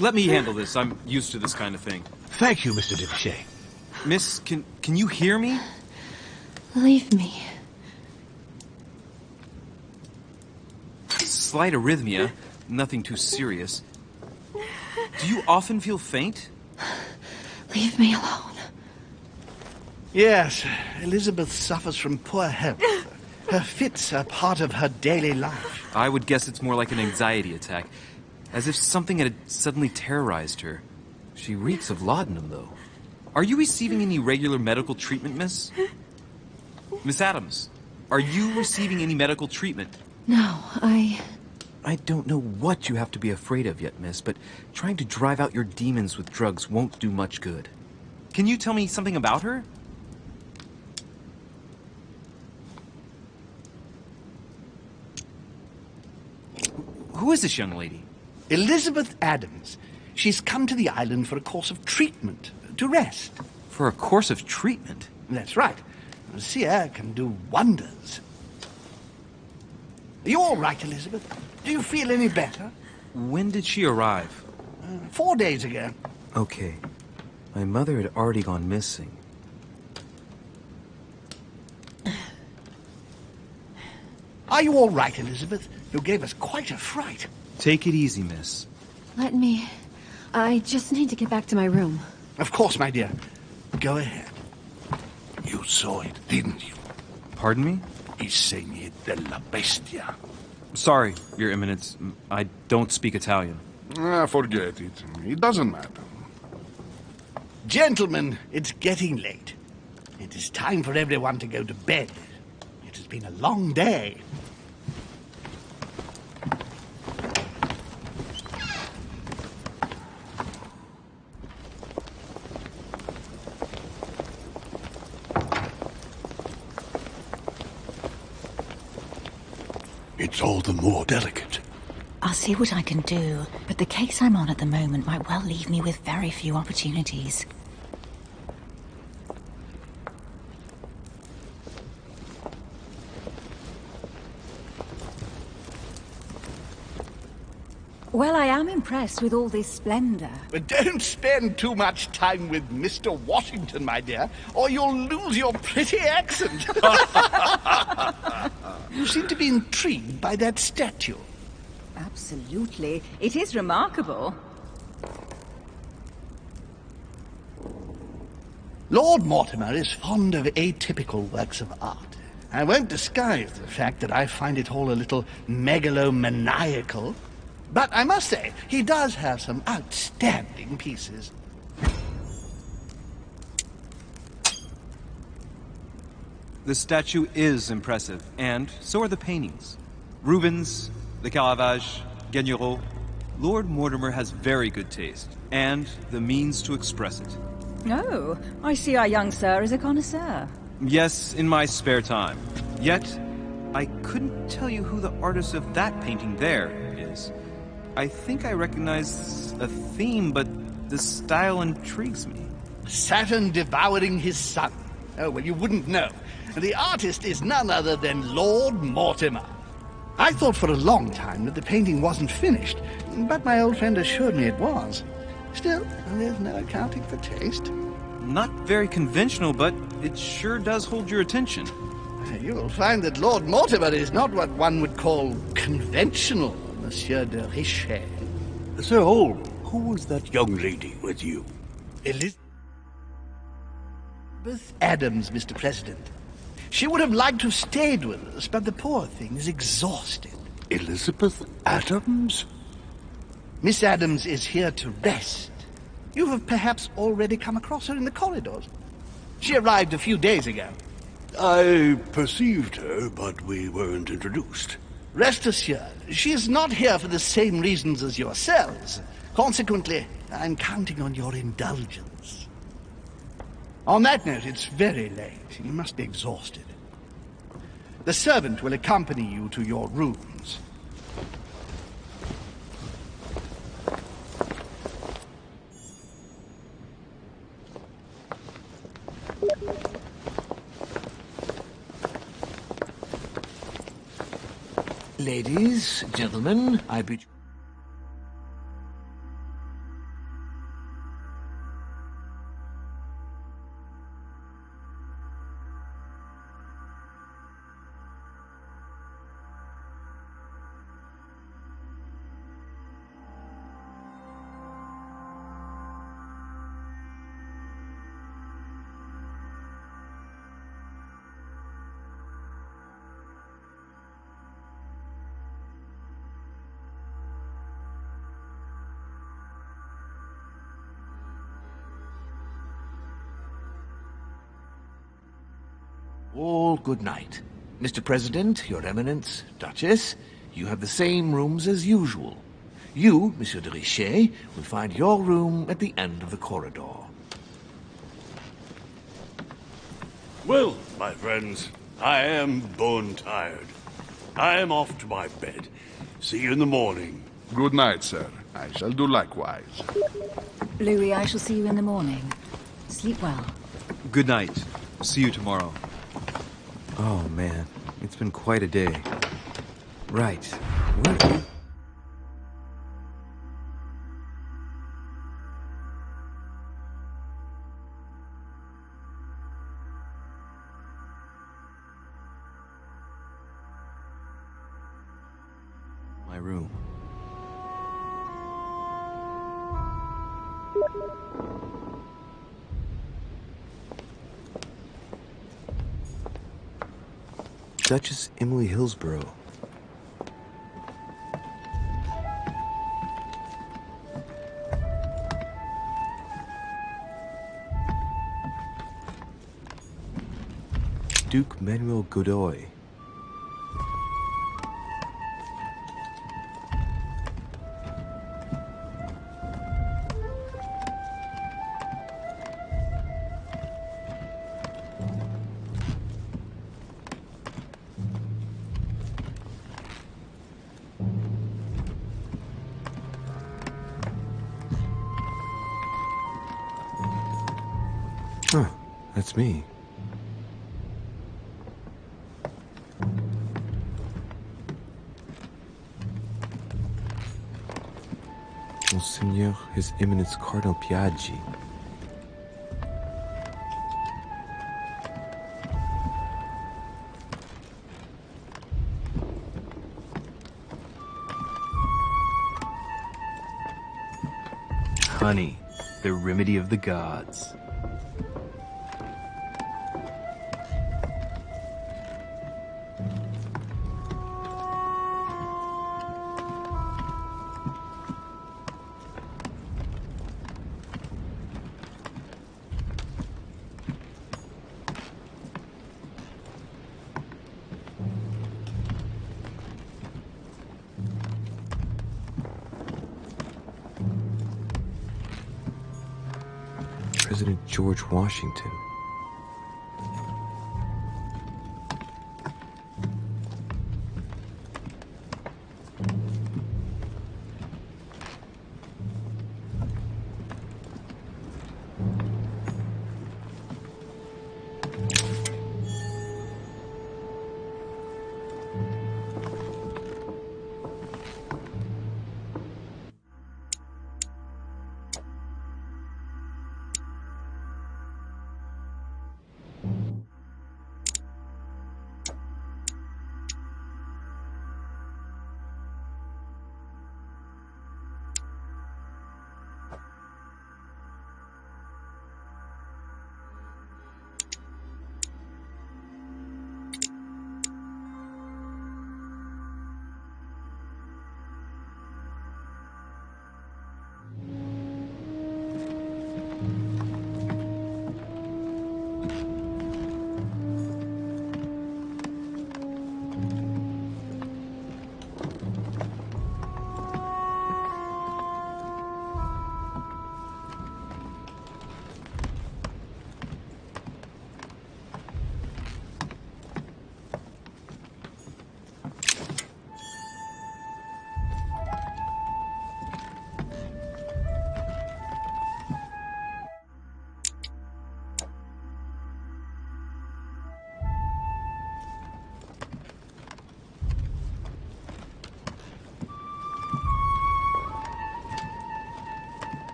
Let me handle this. I'm used to this kind of thing. Thank you, Mr. Dipshay. Miss, can you hear me? Leave me. Slight arrhythmia. Nothing too serious. Do you often feel faint? Leave me alone. Yes, Elizabeth suffers from poor health. Her fits are part of her daily life. I would guess it's more like an anxiety attack. As if something had suddenly terrorized her. She reeks of laudanum, though. Are you receiving any regular medical treatment, miss? Miss Adams, are you receiving any medical treatment? No, I don't know what you have to be afraid of yet, miss, but trying to drive out your demons with drugs won't do much good. Can you tell me something about her? Who is this young lady? Elizabeth Adams. She's come to the island for a course of treatment, to rest. For a course of treatment? That's right. Sea air can do wonders. Are you all right, Elizabeth? Do you feel any better? When did she arrive? 4 days ago. Okay. My mother had already gone missing. Are you all right, Elizabeth? You gave us quite a fright. Take it easy, miss. let me. I just need to get back to my room. Of course, my dear. Go ahead. You saw it, didn't you? Pardon me? I segni della bestia. Sorry, Your Eminence. I don't speak Italian. Forget it. It doesn't matter. Gentlemen, it's getting late. It is time for everyone to go to bed. It has been a long day. It's all the more delicate. I'll see what I can do, but the case I'm on at the moment might well leave me with very few opportunities. Well, I am impressed with all this splendor. But don't spend too much time with Mr. Washington, my dear, or you'll lose your pretty accent. You seem to be intrigued by that statue. Absolutely. It is remarkable. Lord Mortimer is fond of atypical works of art. I won't disguise the fact that I find it all a little megalomaniacal. But I must say, he does have some outstanding pieces. The statue is impressive, and so are the paintings. Rubens, the Caravage, Guignero. Lord Mortimer has very good taste, and the means to express it. Oh, I see our young sir is a connoisseur. Yes, in my spare time. Yet, I couldn't tell you who the artist of that painting there is. I think I recognize a theme, but the style intrigues me. Saturn devouring his son. Oh, well, you wouldn't know. The artist is none other than Lord Mortimer. I thought for a long time that the painting wasn't finished, but my old friend assured me it was. Still, there's no accounting for taste. Not very conventional, but it sure does hold your attention. You'll find that Lord Mortimer is not what one would call conventional, Monsieur de Richet. Sir Holm, who was that young lady with you? Elizabeth Adams, Mr. President. She would have liked to have stayed with us, but the poor thing is exhausted. Elizabeth Adams? Miss Adams is here to rest. You have perhaps already come across her in the corridors. She arrived a few days ago. I perceived her, but we weren't introduced. Rest assured, she is not here for the same reasons as yourselves. Consequently, I'm counting on your indulgence. On that note, it's very late. You must be exhausted. The servant will accompany you to your rooms. Ladies, gentlemen, I bid you... All good night. Mr. President, Your Eminence, Duchess, you have the same rooms as usual. You, Monsieur de Richet, will find your room at the end of the corridor. Well, my friends, I am bone tired. I am off to my bed. See you in the morning. Good night, sir. I shall do likewise. Louis, I shall see you in the morning. Sleep well. Good night. See you tomorrow. Oh, man. It's been quite a day. Right. Where... my room. Duchess Emily Hillsborough. Duke Manuel Godoy. Huh, that's me. Monseigneur, His Eminence Cardinal Piaggi. Honey, the remedy of the gods. President George Washington.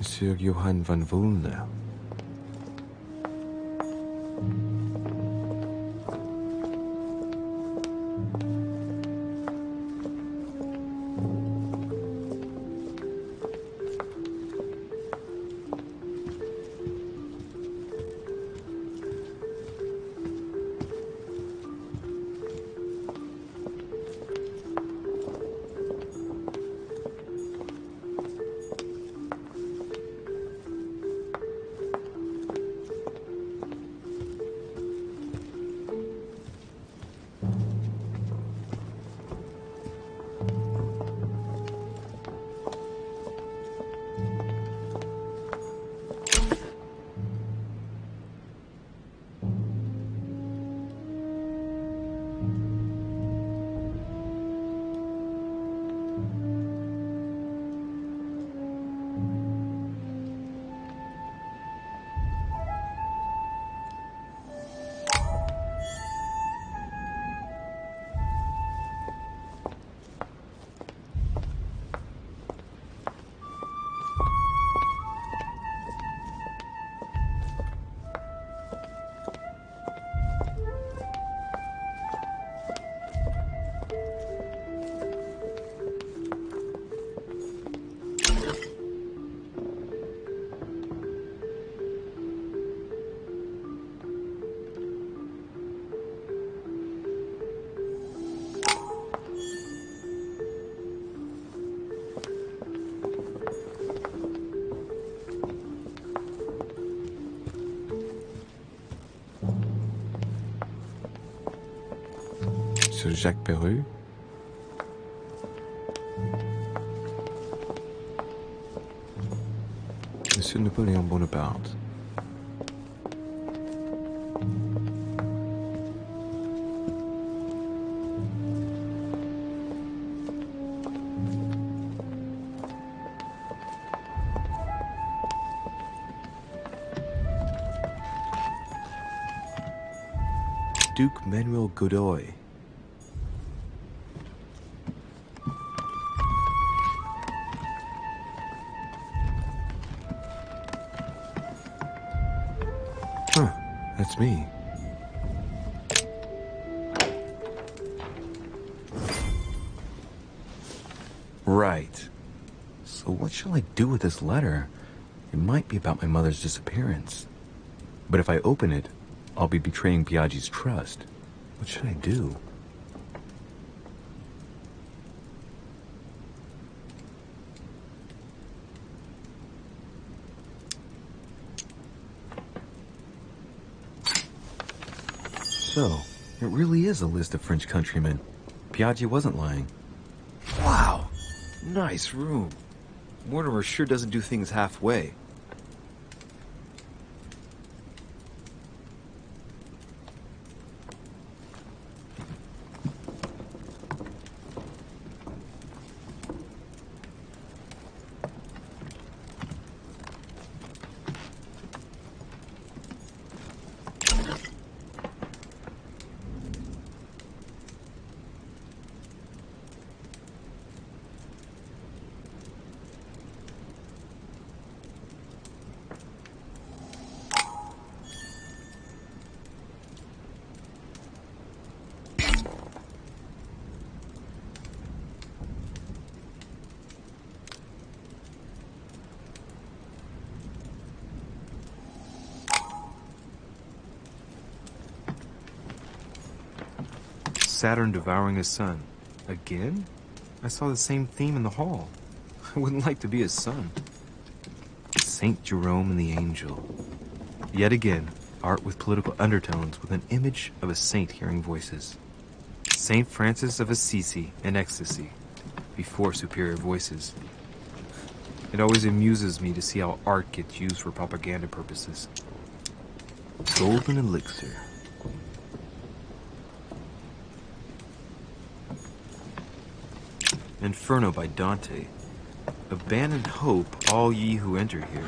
Monsieur Johann van Volner. Sir Jacques Perru. Monsieur Napoléon Bonaparte. Duke Manuel Godoy. Huh, that's me. Right. So what shall I do with this letter? It might be about my mother's disappearance. But if I open it, I'll be betraying Piaggi's trust. What should I do? So, it really is a list of French countrymen. Piaggi wasn't lying. Wow! Nice room. Mortimer sure doesn't do things halfway. Saturn devouring his son. Again? I saw the same theme in the hall. I wouldn't like to be his son. Saint Jerome and the Angel. Yet again, art with political undertones with an image of a saint hearing voices. Saint Francis of Assisi in ecstasy, before superior voices. It always amuses me to see how art gets used for propaganda purposes. Golden elixir. Inferno by Dante. Abandon hope, all ye who enter here.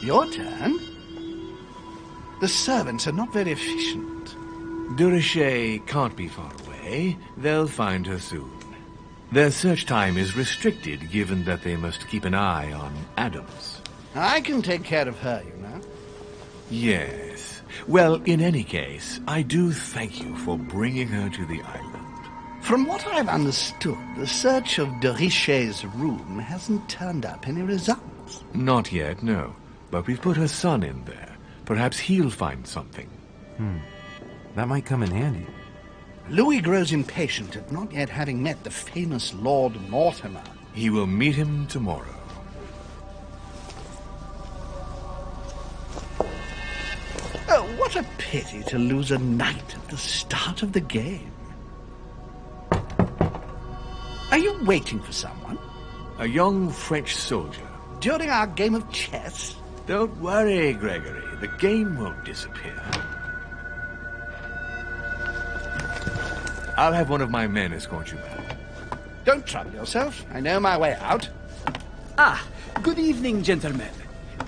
Your turn? The servants are not very efficient. De Richet can't be far away. They'll find her soon. Their search time is restricted, given that they must keep an eye on Adams. I can take care of her, you know. Yes. Well, in any case, I do thank you for bringing her to the island. From what I've understood, the search of de Richet's room hasn't turned up any results. Not yet, no. But we've put her son in there. Perhaps he'll find something. That might come in handy. Louis grows impatient at not yet having met the famous Lord Mortimer. He will meet him tomorrow. Oh, what a pity to lose a knight at the start of the game. Are you waiting for someone? A young French soldier. During our game of chess? Don't worry, Gregory. The game won't disappear. I'll have one of my men escort you back. Don't trouble yourself. I know my way out. Ah, good evening, gentlemen.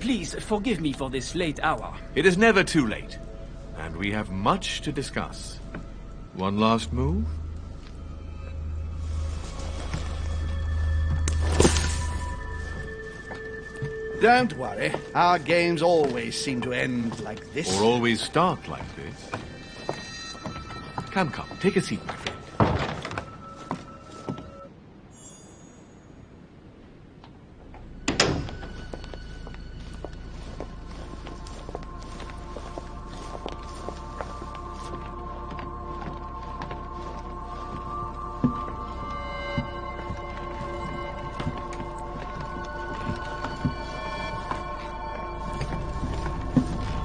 Please forgive me for this late hour. It is never too late, and we have much to discuss. One last move? Don't worry. Our games always seem to end like this. Or always start like this. Come, take a seat, my friend.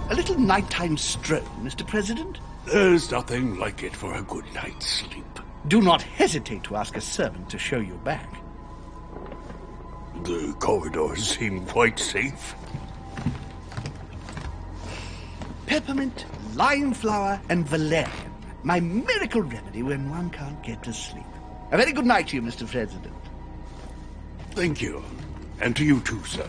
A little nighttime stroll, Mr. President? There's nothing like it for a good night's sleep. Do not hesitate to ask a servant to show you back. The corridors seem quite safe. Peppermint, lime flower, and valerian. My miracle remedy when one can't get to sleep. A very good night to you, Mr. President. Thank you. And to you too, sir.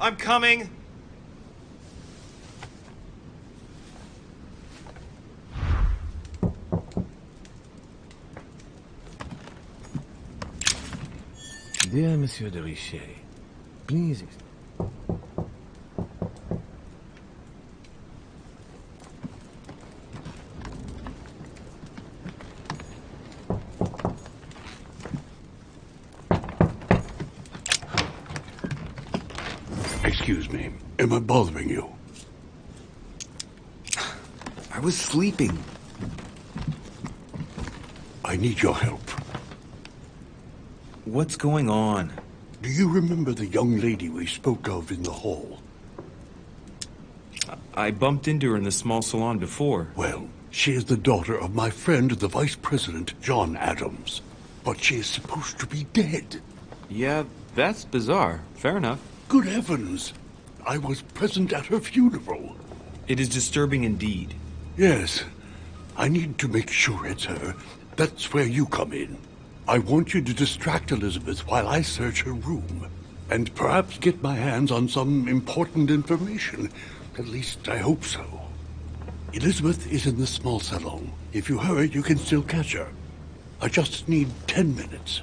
I'm coming. Dear Monsieur de Richet, please... Excuse me. Am I bothering you? I was sleeping. I need your help. What's going on? Do you remember the young lady we spoke of in the hall? I bumped into her in the small salon before. Well, she is the daughter of my friend, the Vice President, John Adams. But she is supposed to be dead. Yeah, that's bizarre. Fair enough. Good heavens! I was present at her funeral. It is disturbing indeed. Yes. I need to make sure it's her. That's where you come in. I want you to distract Elizabeth while I search her room. And perhaps get my hands on some important information. At least I hope so. Elizabeth is in the small salon. If you hurry, you can still catch her. I just need 10 minutes.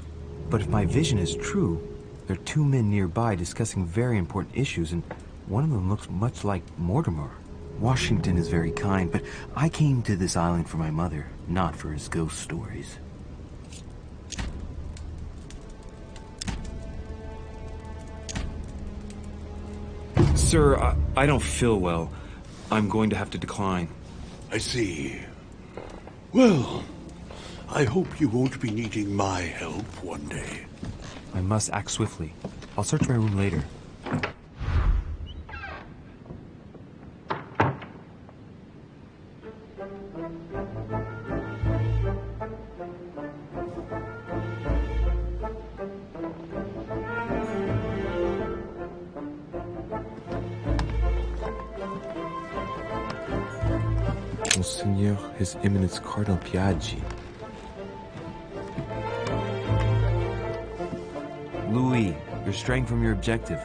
But if my vision is true, there are two men nearby discussing very important issues, and one of them looks much like Mortimer. Washington is very kind, but I came to this island for my mother, not for his ghost stories. Sir, I don't feel well. I'm going to have to decline. I see. Well, I hope you won't be needing my help one day. I must act swiftly. I'll search my room later. Monseigneur, His Eminence Cardinal Piaggi. Louis, you're straying from your objective.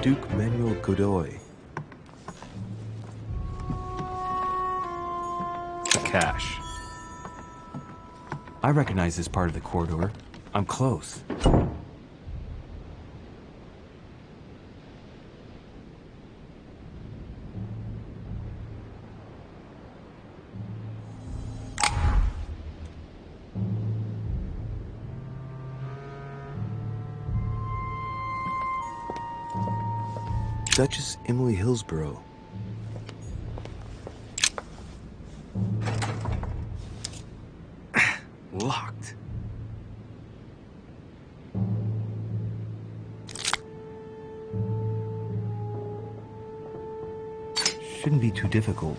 Duke Manuel Godoy. Cash. I recognize this part of the corridor. I'm close. Duchess Emily Hillsborough. Locked. Shouldn't be too difficult.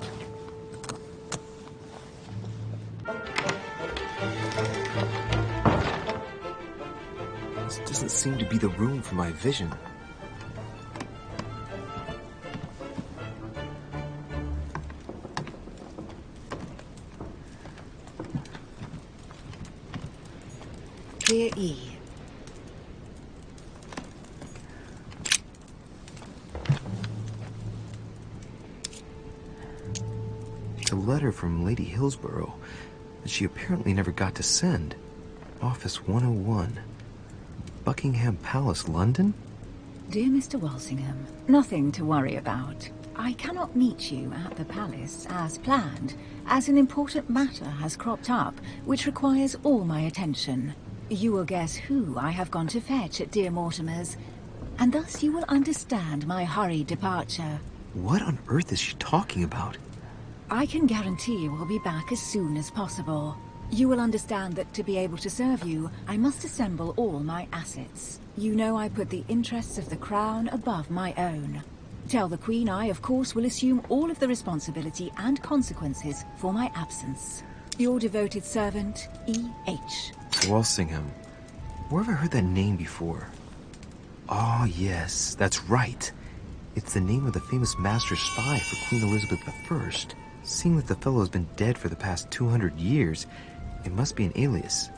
This doesn't seem to be the room for my vision. Clear E. It's a letter from Lady Hillsborough that she apparently never got to send. Office 101. Buckingham Palace, London? Dear Mr. Walsingham, nothing to worry about. I cannot meet you at the palace as planned, as an important matter has cropped up, which requires all my attention. You will guess who I have gone to fetch at dear Mortimer's, and thus you will understand my hurried departure. What on earth is she talking about? I can guarantee we'll be back as soon as possible. You will understand that to be able to serve you, I must assemble all my assets. You know I put the interests of the crown above my own. Tell the Queen I, of course, will assume all of the responsibility and consequences for my absence. Your devoted servant, E.H. Walsingham. Where have I heard that name before? Oh, yes, that's right. It's the name of the famous master spy for Queen Elizabeth I. Seeing that the fellow has been dead for the past 200 years, it must be an alias.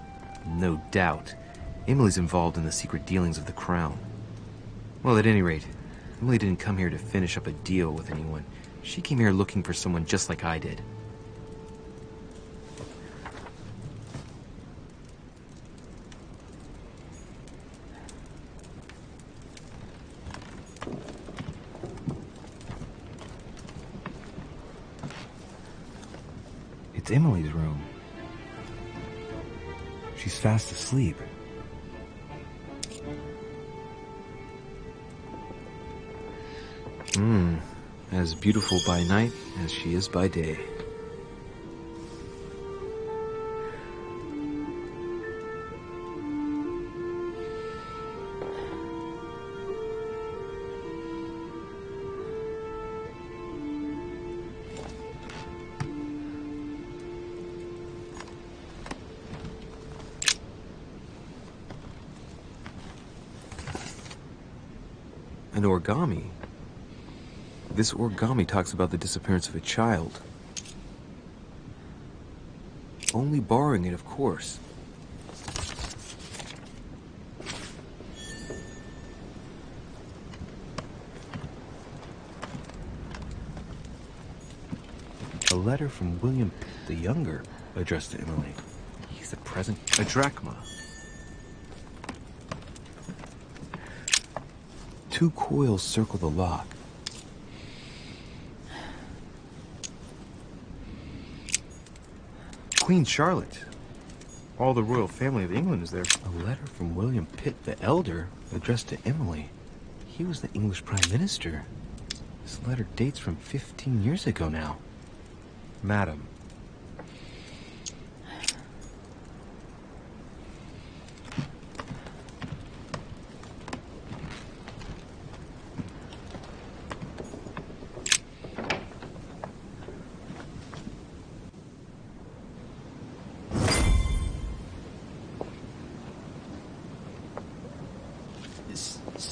No doubt. Emily's involved in the secret dealings of the crown. Well, at any rate, Emily didn't come here to finish up a deal with anyone. She came here looking for someone just like I did. It's Emily's room. She's fast asleep. As beautiful by night as she is by day. An origami. This origami talks about the disappearance of a child. Only borrowing it, of course. A letter from William Pitt the Younger, addressed to Emily. He's a present. A drachma. 2 coils circle the lock. Queen Charlotte. All the royal family of England is there. A letter from William Pitt the Elder, addressed to Emily. He was the English Prime Minister. This letter dates from 15 years ago now. Madam.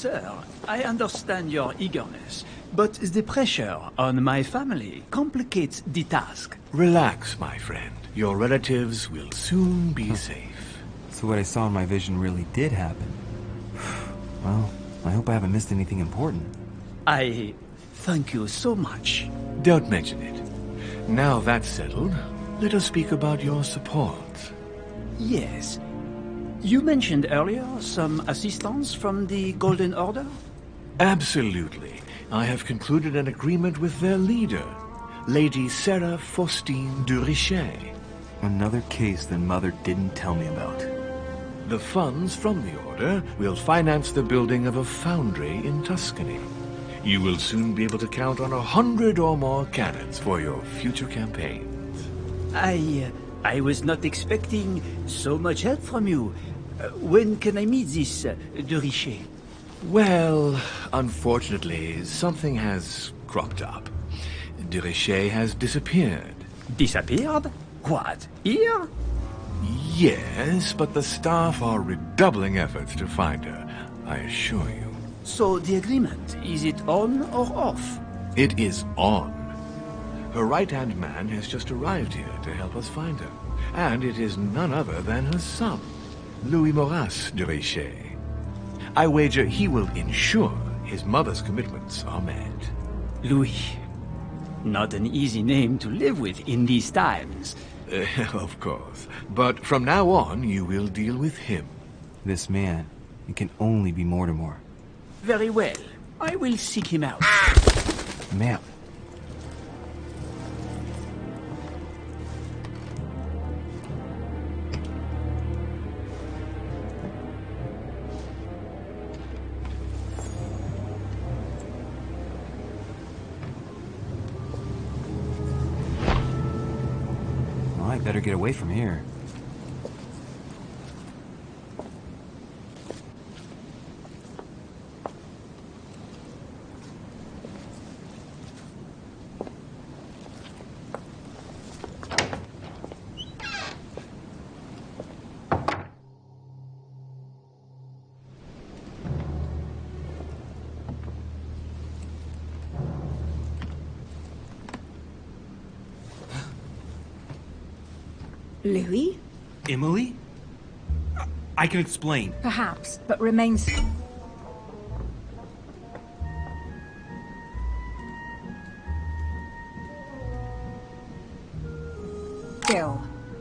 Sir, I understand your eagerness, but the pressure on my family complicates the task. Relax, my friend. Your relatives will soon be safe. So what I saw in my vision really did happen. Well, I hope I haven't missed anything important. I thank you so much. Don't mention it. Now that's settled, let us speak about your support. Yes. You mentioned earlier some assistance from the Golden Order? Absolutely. I have concluded an agreement with their leader, Lady Sarah Faustine de Richet. Another case that Mother didn't tell me about. The funds from the Order will finance the building of a foundry in Tuscany. You will soon be able to count on 100 or more cannons for your future campaigns. I was not expecting so much help from you. When can I meet this de Richet? Well, unfortunately, something has cropped up. De Richet has disappeared. Disappeared? What, here? Yes, but the staff are redoubling efforts to find her, I assure you. So the agreement, is it on or off? It is on. Her right-hand man has just arrived here to help us find her. And it is none other than her son, Louis Maurice de Richet. I wager he will ensure his mother's commitments are met. Louis. Not an easy name to live with in these times. Of course. But from now on, you will deal with him. This man, it can only be Mortimer. Very well. I will seek him out. Ma'am. I better get away from here. Louis? Emily? I can explain. Perhaps, but remain still.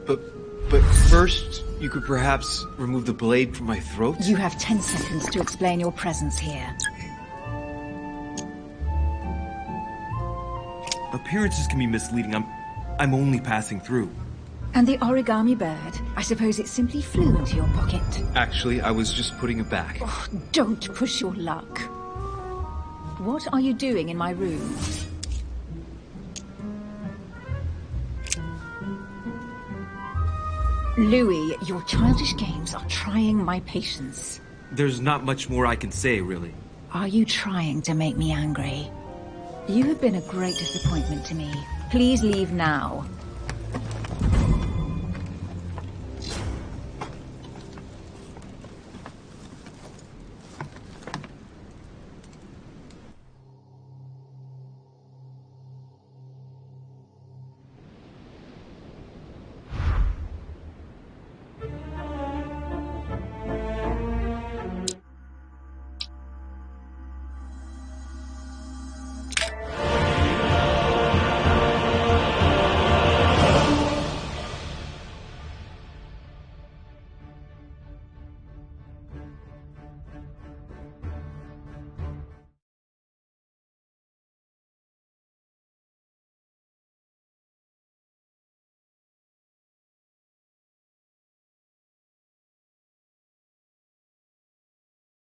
But first, you could perhaps remove the blade from my throat? You have 10 seconds to explain your presence here. Appearances can be misleading. I'm only passing through. And the origami bird? I suppose it simply flew into your pocket. Actually, I was just putting it back. Oh, don't push your luck. What are you doing in my room? Louis, your childish games are trying my patience. There's not much more I can say, really. Are you trying to make me angry? You have been a great disappointment to me. Please leave now.